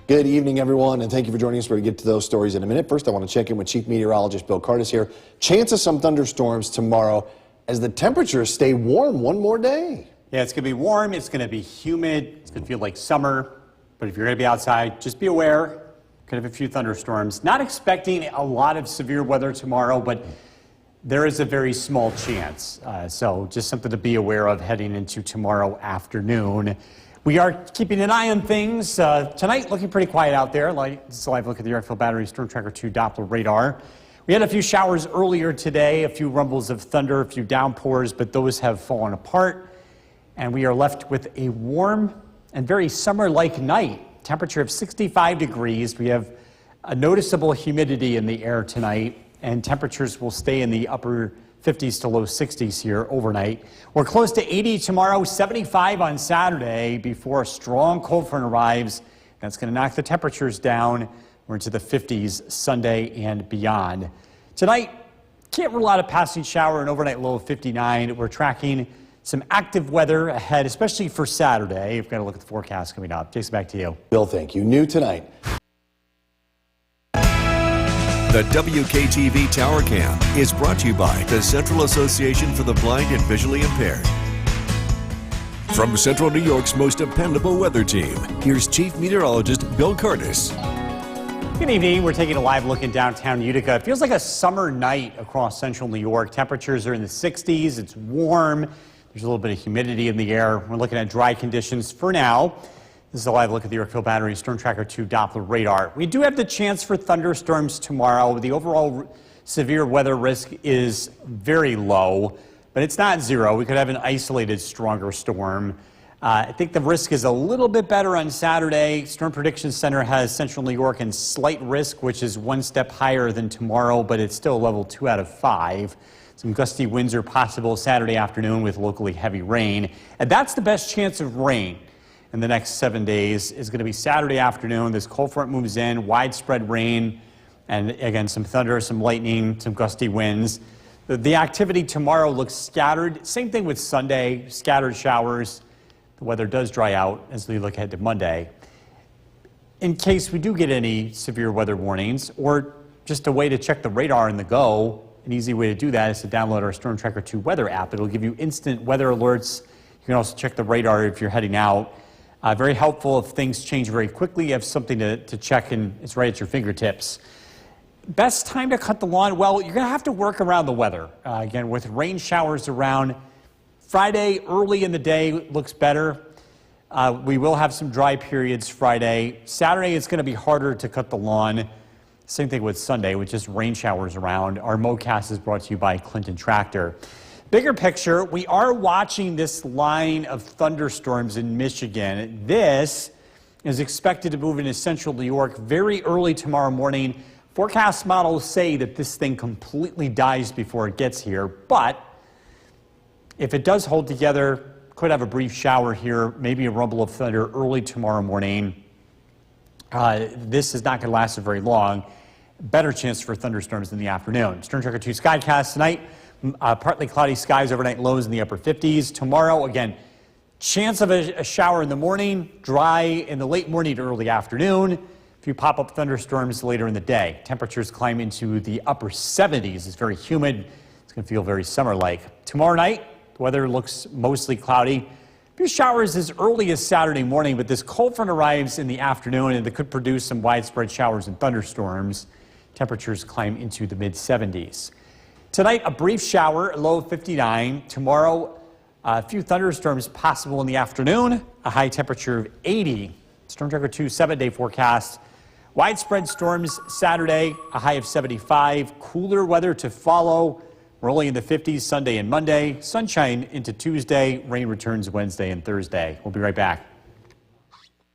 Good evening, everyone, and thank you for joining us. We're going to get to those stories in a minute. First, I want to check in with Chief Meteorologist Bill Curtis here. Chance of some thunderstorms tomorrow as the temperatures stay warm one more day. Yeah, it's going to be warm. It's going to be humid. It's going to feel like summer. But if you're going to be outside, just be aware. Could have a few thunderstorms. Not expecting a lot of severe weather tomorrow, but there is a very small chance. So just something to be aware of heading into tomorrow afternoon. We are keeping an eye on things. Tonight, looking pretty quiet out there. This is a live look at the Yorkville Battery Storm Tracker 2 Doppler radar. We had a few showers earlier today, a few rumbles of thunder, a few downpours, but those have fallen apart. And we are left with a warm and very summer-like night. Temperature of 65 degrees. We have a noticeable humidity in the air tonight, and temperatures will stay in the upper 50s to low 60s here overnight. We're close to 80 tomorrow, 75 on Saturday before a strong cold front arrives. That's going to knock the temperatures down. We're into the 50s Sunday and beyond. Tonight, can't rule out a passing shower, an overnight low of 59. We're tracking some active weather ahead, especially for Saturday. We've got to look at the forecast coming up. Jason, back to you. Bill, thank you. New tonight. The WKTV Tower Cam is brought to you by the Central Association for the Blind and Visually Impaired. From Central New York's most dependable weather team, here's Chief Meteorologist Bill Curtis. Good evening. We're taking a live look in downtown Utica. It feels like a summer night across central New York. Temperatures are in the 60s. It's warm. There's a little bit of humidity in the air. We're looking at dry conditions for now. This is a live look at the Yorkville Battery Storm Tracker 2 Doppler radar. We do have the chance for thunderstorms tomorrow. The overall severe weather risk is very low, but it's not zero. We could have an isolated stronger storm. I think the risk is a little bit better on Saturday. Storm Prediction Center has central New York in slight risk, which is one step higher than tomorrow, but it's still level 2 out of 5. Some gusty winds are possible Saturday afternoon with locally heavy rain. And that's the best chance of rain in the next 7 days is going to be Saturday afternoon. This cold front moves in, widespread rain, and again, some thunder, some lightning, some gusty winds. The activity tomorrow looks scattered. Same thing with Sunday, scattered showers. The weather does dry out as we look ahead to Monday. In case we do get any severe weather warnings, or just a way to check the radar on the go, an easy way to do that is to download our Storm Tracker 2 weather app. It'll give you instant weather alerts. You can also check the radar if you're heading out. Very helpful if things change very quickly. You have something to check, and it's right at your fingertips. Best time to cut the lawn? Well, you're going to have to work around the weather. Again, with rain showers around, Friday, early in the day, looks better. We will have some dry periods Friday. Saturday, it's going to be harder to cut the lawn. Same thing with Sunday with just rain showers around. Our MoCast is brought to you by Clinton Tractor. Bigger picture, we are watching this line of thunderstorms in Michigan. This is expected to move into central New York very early tomorrow morning. Forecast models say that this thing completely dies before it gets here, but if it does hold together, could have a brief shower here, maybe a rumble of thunder early tomorrow morning. This is not going to last very long. Better chance for thunderstorms in the afternoon. Storm Tracker 2 Skycast tonight. Partly cloudy skies overnight, lows in the upper 50s. Tomorrow, again, chance of a shower in the morning, dry in the late morning to early afternoon. A few pop-up thunderstorms later in the day. Temperatures climb into the upper 70s. It's very humid. It's going to feel very summer-like. Tomorrow night, the weather looks mostly cloudy. A few showers as early as Saturday morning, but this cold front arrives in the afternoon and it could produce some widespread showers and thunderstorms. Temperatures climb into the mid-70s. Tonight, a brief shower, a low of 59. Tomorrow, a few thunderstorms possible in the afternoon, a high temperature of 80. Storm Tracker 2 7-day forecast. Widespread storms Saturday, a high of 75. Cooler weather to follow. We're only in the 50s Sunday and Monday. Sunshine into Tuesday. Rain returns Wednesday and Thursday. We'll be right back.